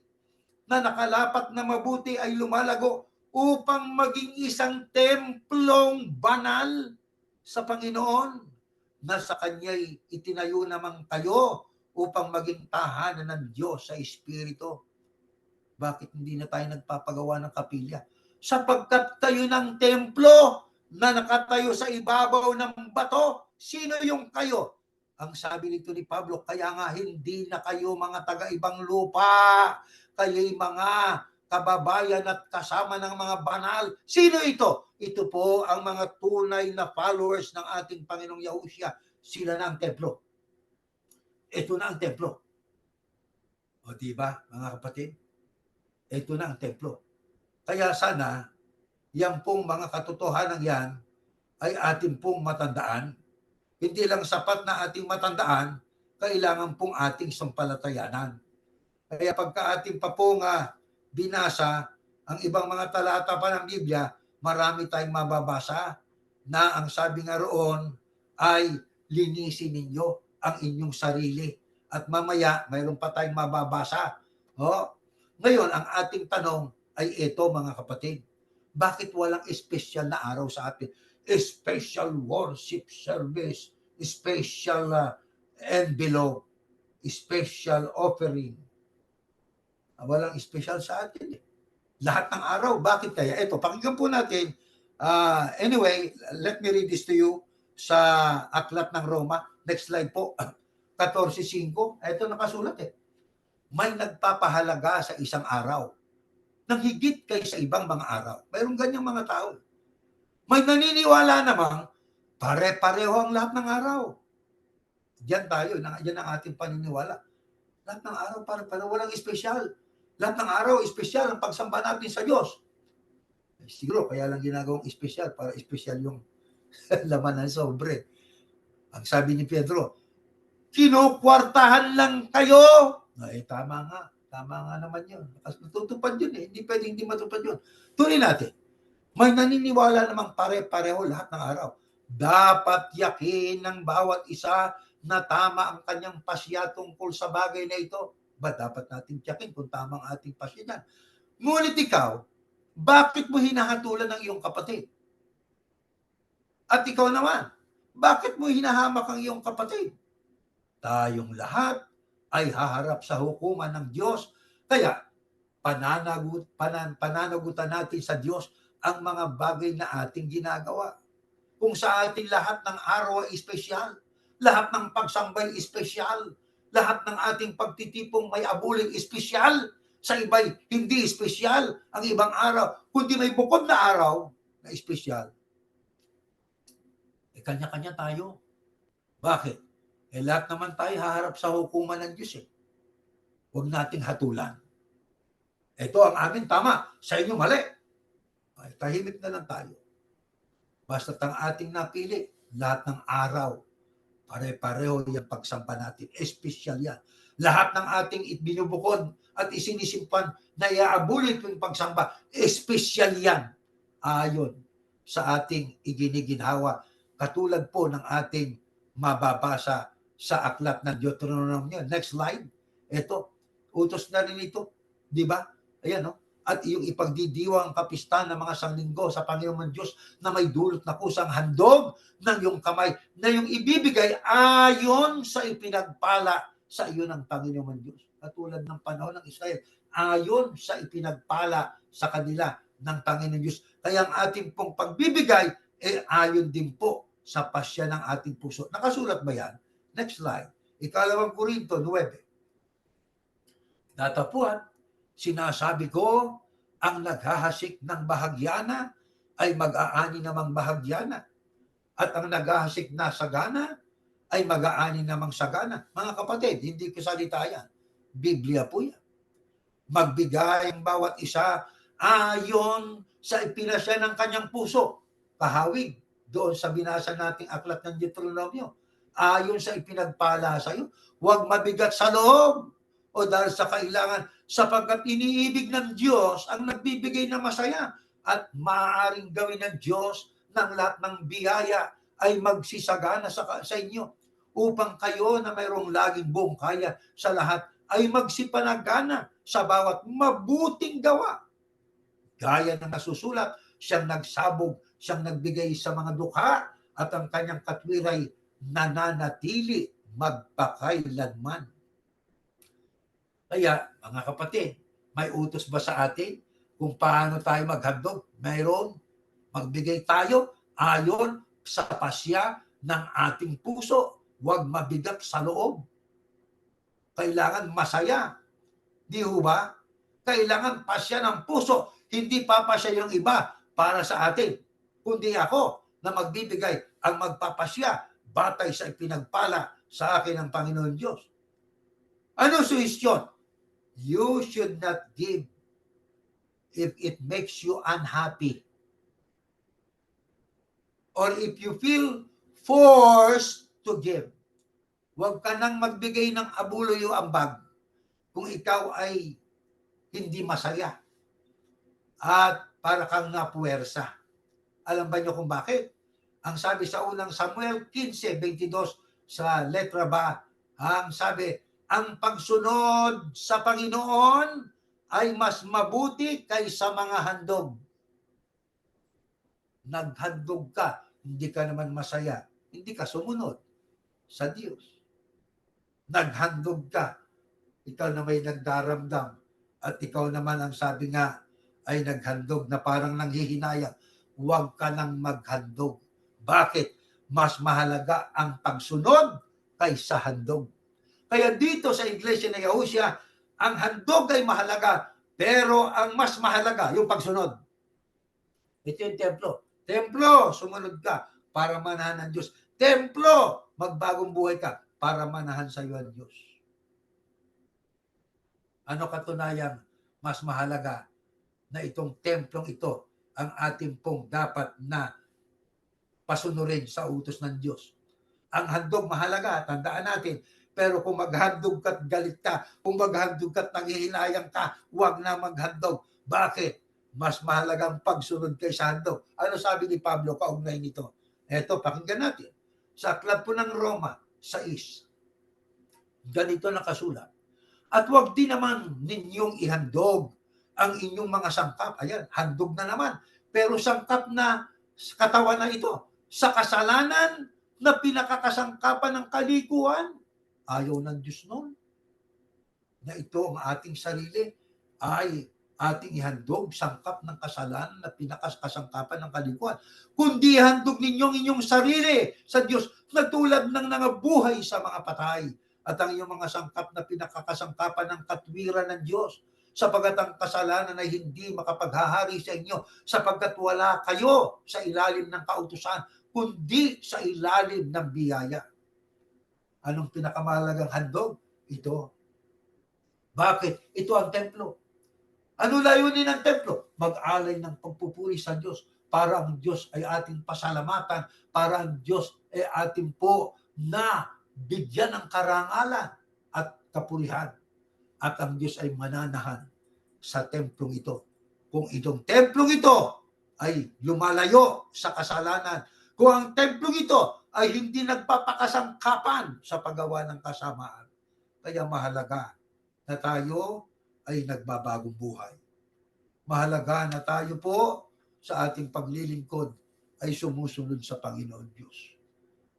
na nakalapat na mabuti ay lumalago upang maging isang templong banal sa Panginoon, na sa kanya'y itinayo naman kayo upang maging tahanan ng Diyos sa Espiritu. Bakit hindi na tayo nagpapagawa ng kapilya? Sapagkat kayo ng templo na nakatayo sa ibabaw ng bato. Sino yung kayo? Ang sabi nito ni Pablo, kaya nga hindi na kayo mga taga-ibang lupa. Kayo'y mga kababayan at kasama ng mga banal. Sino ito? Ito po ang mga tunay na followers ng ating Panginoong Yahushua. Sila na ang templo. Ito na ang templo. O diba, mga kapatid? Ito na ang templo. Kaya sana, yan pong mga katotohanan yan ay ating pong matandaan. Hindi lang sapat na ating matandaan, kailangan pong ating sampalatayanan. Kaya pagka ating pa pong binasa ang ibang mga talata pa ng Biblia, marami tayong mababasa na ang sabi nga roon ay linisin ninyo ang inyong sarili. At mamaya, mayroon pa tayong mababasa. Ngayon, ang ating tanong ay ito, mga kapatid. Bakit walang special na araw sa atin? Special worship service, special envelope, special offering. Walang special sa atin. Lahat ng araw. Bakit kaya? Ito, pakinggan po natin. Anyway, let me read this to you sa aklat ng Roma. Next slide po. 14:5. Ito nakasulat May nagpapahalaga sa isang araw nang higit kaysa ibang mga araw. Mayroong ganyang mga tao. May naniniwala namang pare-pareho ang lahat ng araw. Diyan tayo, diyan ang ating paniniwala. Lahat ng araw pare-pareho, walang espesyal. Lahat ng araw, espesyal ang pagsamba natin sa Diyos. Siguro, kaya lang ginagawang espesyal para espesyal yung laman ng sobre. Ang sabi ni Pedro, kinukwartahan lang kayo. Tama nga naman yun. Matutupad yun hindi pwedeng hindi matupad yun. Tuloy natin. May naniniwala namang pare-pareho lahat ng araw. Dapat yakin ng bawat isa na tama ang kanyang pasya tungkol sa bagay na ito. Ba, dapat natin tiyakin kung tama ang ating pasya yan. Ngunit ikaw, bakit mo hinahatulan ng iyong kapatid? At ikaw naman, bakit mo hinahamak ang iyong kapatid? Tayong lahat ay haharap sa hukuman ng Diyos. Kaya, pananagutan natin sa Diyos ang mga bagay na ating ginagawa. kung sa atin lahat ng araw ay espesyal, lahat ng pagsambay espesyal, lahat ng ating pagtitipong may abuling espesyal, sa iba'y hindi espesyal ang ibang araw, kundi may bukod na araw na espesyal. Kanya-kanya tayo. Bakit? Lahat naman tayo haharap sa hukuman ng Diyos. Huwag nating hatulan. Ito ang amin, tama. Sa inyo, mali. Ay, tahimik na lang tayo. Basta't ang ating napili, lahat ng araw, pare-pareho yung pagsamba natin. Espesyal yan. Lahat ng ating binubukod at isinisimpan na iaabulin yung pagsamba, espesyal yan. Ayon sa ating iginiginhawa. Katulad po ng ating mababasa sa aklat ng Deuteronomy. Next slide. Ito, utos na rin ito. Di ba? Ayan, no? At iyong ipagdidiwang kapistan ng mga sanglinggo sa Panginoon Diyos na may dulot na kusang handog ng iyong kamay na iyong ibibigay ayon sa ipinagpala sa iyo ng Panginoon Diyos. Katulad ng panahon ng Israel, ayon sa ipinagpala sa kanila ng Panginoon Diyos. Kaya ang ating pong pagbibigay, ayon din po sa pasya ng ating puso. Nakasulat ba yan? Next slide. 2 Korinto 9. Tatapuan, sinasabi ko, ang naghahasik ng bahagyana ay mag-aani namang bahagyana. At ang naghahasik na sagana ay mag-aani namang sagana. Mga kapatid, hindi ko salita yan. Biblia po yan. Magbigay ang bawat isa ayon sa ipinasya ng kanyang puso. Kahawig doon sa binasa nating aklat ng Deuteronomy. Ayon sa ipinagpala sa iyo. Huwag mabigat sa loob o dahil sa kailangan, sapagkat iniibig ng Diyos ang nagbibigay ng masaya at maaaring gawin ng Diyos ng lahat ng biyaya ay magsisagana sa inyo upang kayo na mayroong laging buong kaya sa lahat ay magsipanagana sa bawat mabuting gawa. Gaya ng nasusulat, siyang nagsabog, siyang nagbigay sa mga dukha at ang kanyang katwiray nananatili magpakailanman. Kaya, mga kapatid, may utos ba sa atin kung paano tayo maghandog? Mayroon. Magbigay tayo ayon sa pasya ng ating puso. Huwag mabigat sa loob. Kailangan masaya. Di ho ba? Kailangan pasya ng puso. Hindi papasya yung iba para sa atin. Kundi ako na magbibigay ang magpapasya batay sa ipinagpala sa akin ng Panginoon Diyos. Ano suhestyon? You should not give if it makes you unhappy. Or if you feel forced to give. Huwag ka nang magbigay ng abuloy o ambag kung ikaw ay hindi masaya at para kang napuwersa. Alam ba niyo kung bakit? Ang sabi sa unang Samuel 15:22 sa letra ba, ang sabi, ang pagsunod sa Panginoon ay mas mabuti kaysa mga handog. Naghandog ka, hindi ka naman masaya, hindi ka sumunod sa Diyos. Naghandog ka, ikaw na may nagdaramdam, at ikaw naman ang sabi nga ay naghandog na parang nanghihinayang, huwag ka nang maghandog. Bakit? Mas mahalaga ang pagsunod kaysa handog. Kaya dito sa iglesia ng Yahusya, ang handog ay mahalaga, pero ang mas mahalaga, yung pagsunod. Ito yung templo. Templo, sumunod ka para manahan ng Diyos. Templo, magbagong buhay ka para manahan sa iyo ang Diyos. Ano katunayan mas mahalaga na itong templong ito ang ating pong dapat na pasunurin sa utos ng Diyos. Ang handog mahalaga, tandaan natin, pero kung maghandog ka't galit ka, kung maghandog ka't nanghihinayang ka, huwag na maghandog. Bakit? Mas mahalagang pagsunod kaysa handog. Ano sabi ni Pablo kaugnay nito? Eto, pakinggan natin. Sa aklat po ng Roma 6, ganito nakasulat. At huwag din naman ninyong ihandog ang inyong mga sangkap. Ayan, handog na naman. Pero sangkap na katawan na ito. Sa kasalanan na pinakakasangkapan ng kalikuan, ayaw ng Diyos noon. Na ito ang ating sarili ay ating ihandog sangkap ng kasalanan na pinakasangkapan ng kalikuan, kundi handog ninyong inyong sarili sa Diyos na tulad ng nangabuhay sa mga patay, at ang inyong mga sangkap na pinakakasangkapan ng katwiran ng Diyos, sapagat ang kasalanan ay hindi makapaghahari sa inyo, sapagkat wala kayo sa ilalim ng kautusan, kundi sa ilalim ng biyaya. Anong pinakamahalagang handog? Ito. Bakit? Ito ang templo. Ano layunin ng templo? Mag-alay ng pagpupuri sa Diyos, para ang Diyos ay ating pasalamatan, para ang Diyos ay ating po na bigyan ng karangalan at kapurihan. At ang Diyos ay mananahan sa templong ito. Kung itong templong ito ay lumalayo sa kasalanan, kung ang templong ito ay hindi nagpapakasangkapan sa paggawa ng kasamaan, kaya mahalaga na tayo ay nagbabagong buhay. Mahalaga na tayo po sa ating paglilingkod ay sumusunod sa Panginoon Diyos.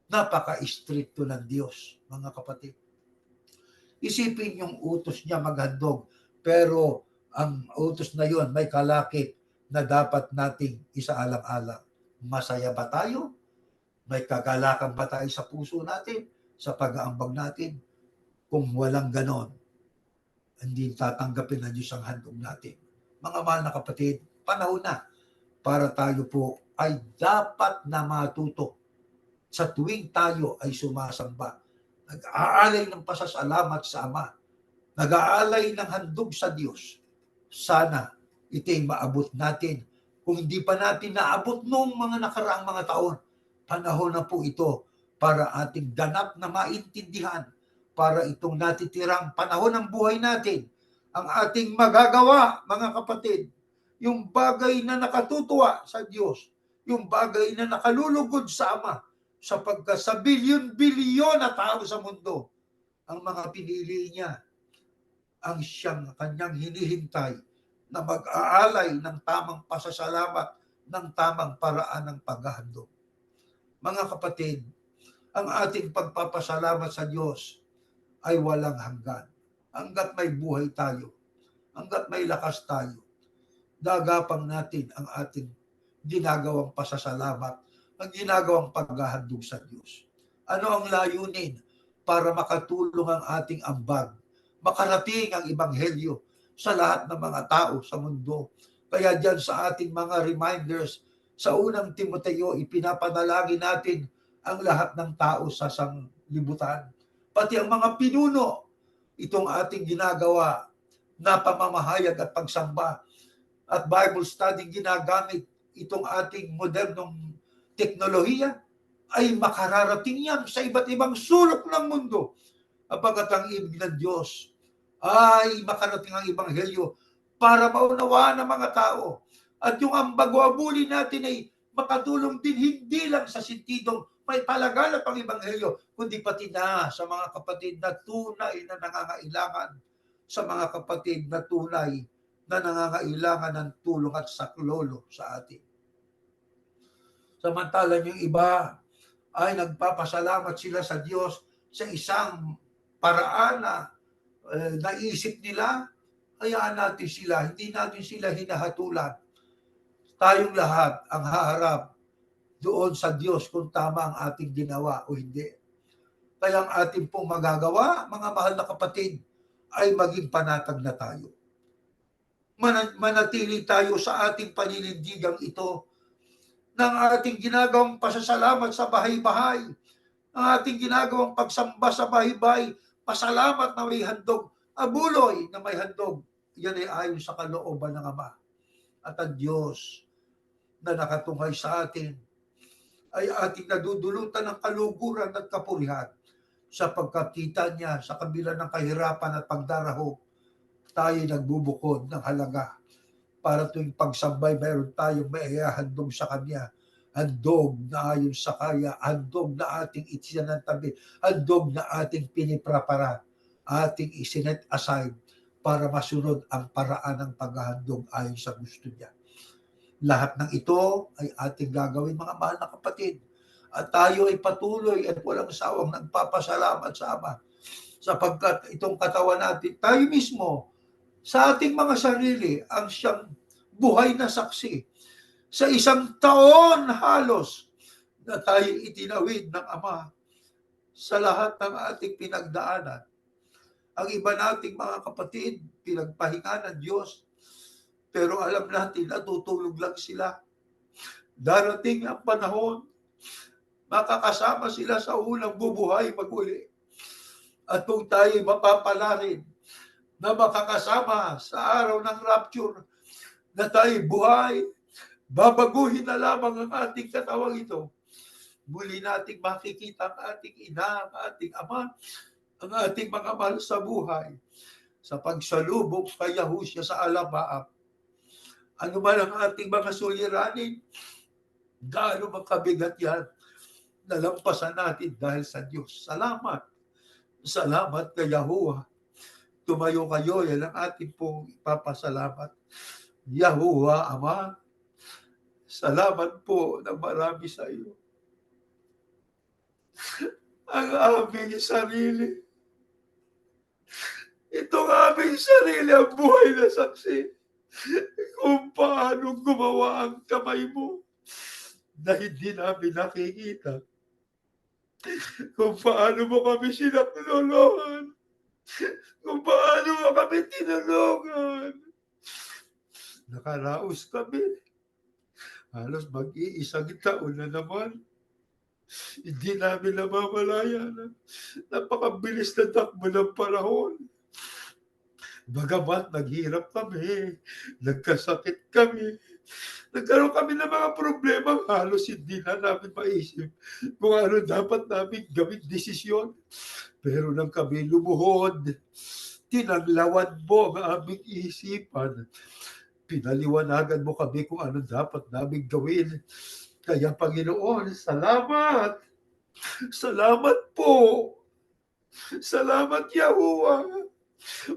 Napaka-istrikto ng Diyos, mga kapatid. Isipin yung utos niya maghandog, pero ang utos na yon may kalakip na dapat nating isaalang-alang. Masaya ba tayo? May kagalakan ba tayo sa puso natin, sa pag-aambag natin? Kung walang ganon, hindi tatanggapin ng Diyos ang handog natin. Mga mahal na kapatid, panahon na para tayo po ay dapat na matuto sa tuwing tayo ay sumasamba. Nag-aalay ng pasasalamat sa Ama, nag-aalay ng handog sa Diyos. Sana ito'y maabot natin. Kung hindi pa natin naabot noong mga nakaraang mga taon, panahon na po ito para ating ganap na maintindihan, para itong natitirang panahon ng buhay natin, ang ating magagawa, mga kapatid, yung bagay na nakatutuwa sa Diyos, yung bagay na nakalulugod sa Ama, sapagkat sa bilyon-bilyon na tao sa mundo, ang mga pinili niya, ang siyang kanyang hinihintay na mag-aalay ng tamang pasasalamat, ng tamang paraan ng paghahandog. Mga kapatid, ang ating pagpapasalamat sa Diyos ay walang hanggan. Hanggat may buhay tayo, hanggat may lakas tayo, gagapang natin ang ating ginagawang pasasalamat, ang ginagawang paghahandog sa Diyos. Ano ang layunin? Para makatulong ang ating ambag, makarating ang Ebanghelyo sa lahat ng mga tao sa mundo. Kaya dyan sa ating mga reminders, sa unang Timoteo, ipinapanalangin natin ang lahat ng tao sa sanglibutan. Pati ang mga pinuno, itong ating ginagawa na pamamahayag at pagsamba at Bible study ginagamit itong ating modernong teknolohiya, ay makararating yan sa iba't ibang sulok ng mundo. Apagat ang ibig ng Diyos ay makarating ang Ebanghelyo para maunawaan ng mga tao. At yung ambag-abuli natin ay makatulong din hindi lang sa sentidong may palaganap ang Ebanghelyo, kundi pati na sa mga kapatid na tunay na nangangailangan, sa mga kapatid na tunay na nangangailangan ng tulong at saklolo sa atin. Samantalang yung iba ay nagpapasalamat sila sa Diyos sa isang paraan na naisip nila, hayaan natin sila, hindi natin sila hinahatulan. Tayong lahat ang haharap doon sa Diyos kung tama ang ating ginawa o hindi. Kaya ang ating pong magagawa, mga mahal na kapatid, ay maging panatag na tayo. Manatili tayo sa ating paninindigang ito, ng ating ginagawang pasasalamat sa bahay-bahay, ang ating ginagawang pagsamba sa bahay-bahay, pasalamat na may handog, abuloy na may handog, yan ay ayon sa kalooban ng Ama. At ang Diyos na nakatunghay sa atin ay ating nadudulutan ng kaluguran at kapurihan, sapagkat kita niya sa kabila ng kahirapan at pagdarahop, tayo nagbubukod ng halaga para tuwing pagsambay mayroon tayong maihahandog sa Kanya. Handog na ayon sa kaya, handog na ating itinantabi, handog na ating piniprapara, ating isinet aside para masunod ang paraan ng paghahandog ayon sa gusto niya. Lahat ng ito ay ating gagawin, mga mahal na kapatid. At tayo ay patuloy at walang sawang nagpapasalamat sa Ama, sapagkat itong katawan natin, tayo mismo sa ating mga sarili ang siyang buhay na saksi. Sa 1 taon halos na tayo itinawid ng Ama sa lahat ng ating pinagdaanan. Ang iba nating mga kapatid, pinagpahinga ng Diyos, pero alam natin, natutulog lang sila. Darating ang panahon, makakasama sila sa unang bubuhay maguli. At kung tayo mapapala rin na makakasama sa araw ng rapture, na tayo buhay, babaguhin na lamang ang ating katawang ito. Muli nating makikita ang ating ina, ang ating ama, ang ating mga mahal sa buhay sa pagsalubong kay Yahushua sa alabaap. Ano man ang ating mga suliranin, gaano makabigat yan, nalampasan natin dahil sa Diyos. Salamat. Salamat kay Yahuwah. Tumayo kayo, yan ang ating pong ipapasalamat. Yahuwah, Ama, salamat po ng marami sa iyo. Ang aming sarili, itong aming sarili ang buhay na saksi kung paano gumawa ang kamay mo na hindi namin nakikita. Kung paano mo kami sinaklolohan. Kung paano mo kami tinulungan. Nakaraos kami. Halos mag-iisang taon na naman. Hindi namin namamalayan. Napakabilis na takbo ng panahon. Bagamat naghirap kami, nagkasakit kami, nagkaroon kami ng mga problema, halos hindi na namin maisip kung ano dapat namin gawing desisyon. Pero nang kami lumuhod, tinaglawan mo ang aming isipan. Pinaliwanagan mo kami kung ano dapat namin gawin. Kaya Panginoon, salamat. Salamat po. Salamat, Yahuwah.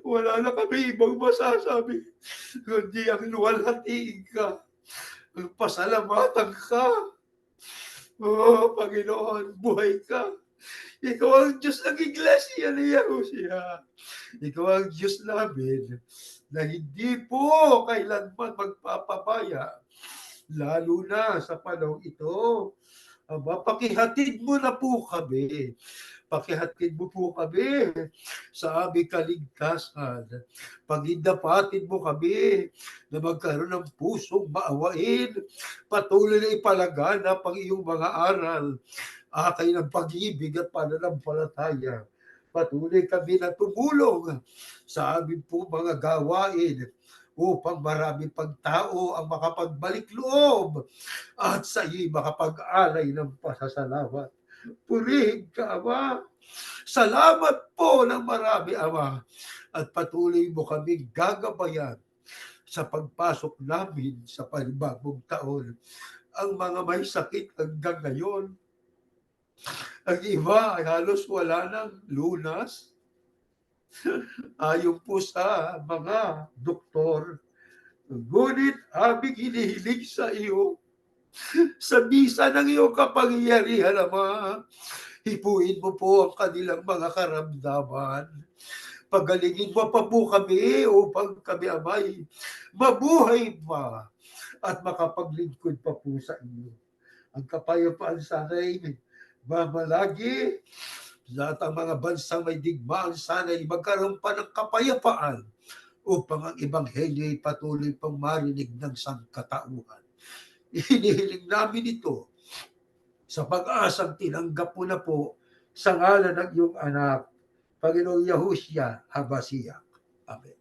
Wala na kami ibang masasabi, kundi ang luwalhatiin ka, ang pasalamatan ka. Oh, Panginoon, buhay ka. Ikaw ang Diyos ng Iglesia ni Yahushua. Ikaw ang Diyos namin na hindi po kailanman magpapabaya, lalo na sa panahon ito. Aba, pakihatid mo na po kami. Pakihatid mo po kami sa aming kaligtasan. Pagindapatin mo kami na magkaroon ng pusong maawain. Patuloy na ipalaganap ang iyong mga aral. Akay ng pag-ibig at pananampalataya. Patuloy kami na tumulong sa aming po mga gawain upang marami pang tao ang makapagbalik loob at sa iyo makapag-alay ng pasasalamat. Purihin ka, Ama. Salamat po ng marami, Ama. At patuloy mo kami gagabayan sa pagpasok namin sa panibagong taon. Ang mga may sakit hanggang ngayon, ang iba ay halos wala ng lunas. Ayon po sa mga doktor, ngunit aming hinihiling sa iyo, sa bisa ng iyong kapangyarihan, Ama, hipuin mo po ang kanilang mga karamdaman. Pagalingin mo pa po kami upang kami, Amay, mabuhay pa at makapaglingkod pa po sa iyo. Ang kapayapaan sana'y mamalagi lahat ang mga bansang may digmaan sana'y magkaroon pa ng kapayapaan upang ang ebanghelyo ay patuloy pang marinig ng sangkatauhan. Hinihiling namin ito sa pag-asang tinanggap mo na po sa ngalan ng iyong anak, Panginoong Yahushua Habasiak. Amen.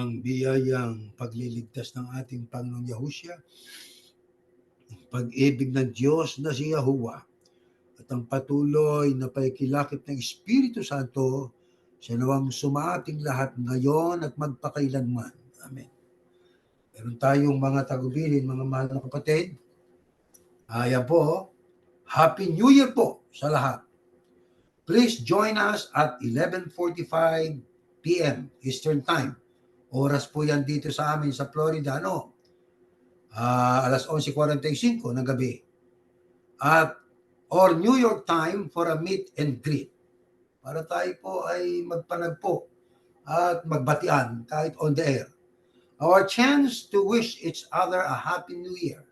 Ang biyayang pagliligtas ng ating Panginoong Yahushua pag-ibig ng Diyos na si Yahuwah at ang patuloy na paikilakip ng Espiritu Santo siya nawang sumaating lahat ngayon at magpakailanman. Amen. Meron tayong mga tagubilin, mga mahal na kapatid. Ayan po, Happy New Year po sa lahat. Please join us at 11:45 p.m. Eastern Time. Oras po yan dito sa amin sa Florida, no? Alas 11:45 ng gabi. At or New York time for a meet and greet. Para tayo po ay magpanagpo at magbatian kahit on the air. Our chance to wish each other a Happy New Year.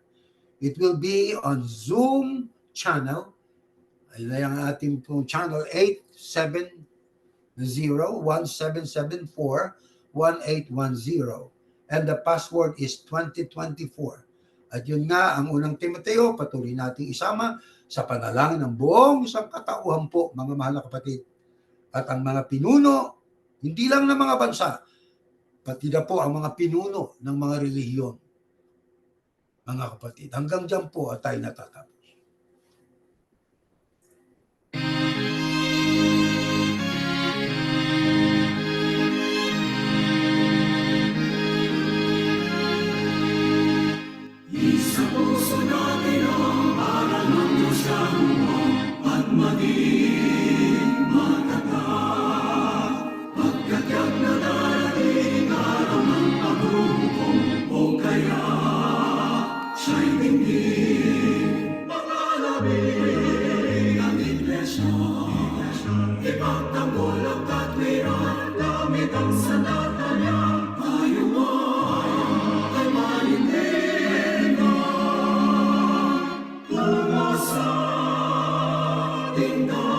It will be on Zoom channel. Ay ang ating pong channel 870-1774-1810. And the password is 2024. At yun nga, ang unang Timoteo, patuloy nating isama sa panalangin ng buong isang katauhan po, mga mahal na kapatid. At ang mga pinuno, hindi lang ng mga bansa, pati na po ang mga pinuno ng mga relihiyon. Mga kapatid, hanggang dyan po at tayo natatapos. Sa puso natin ang aral ng Diyos Yahuwah at maging matatag. Pagkatyak na darating araw ng paghuhukom o kaya siya'y tingin makalabing ang iglesia. Ipagtanggol ang katwiran gamit ang sanata niya. Tayo ay manindigan sa tingnan.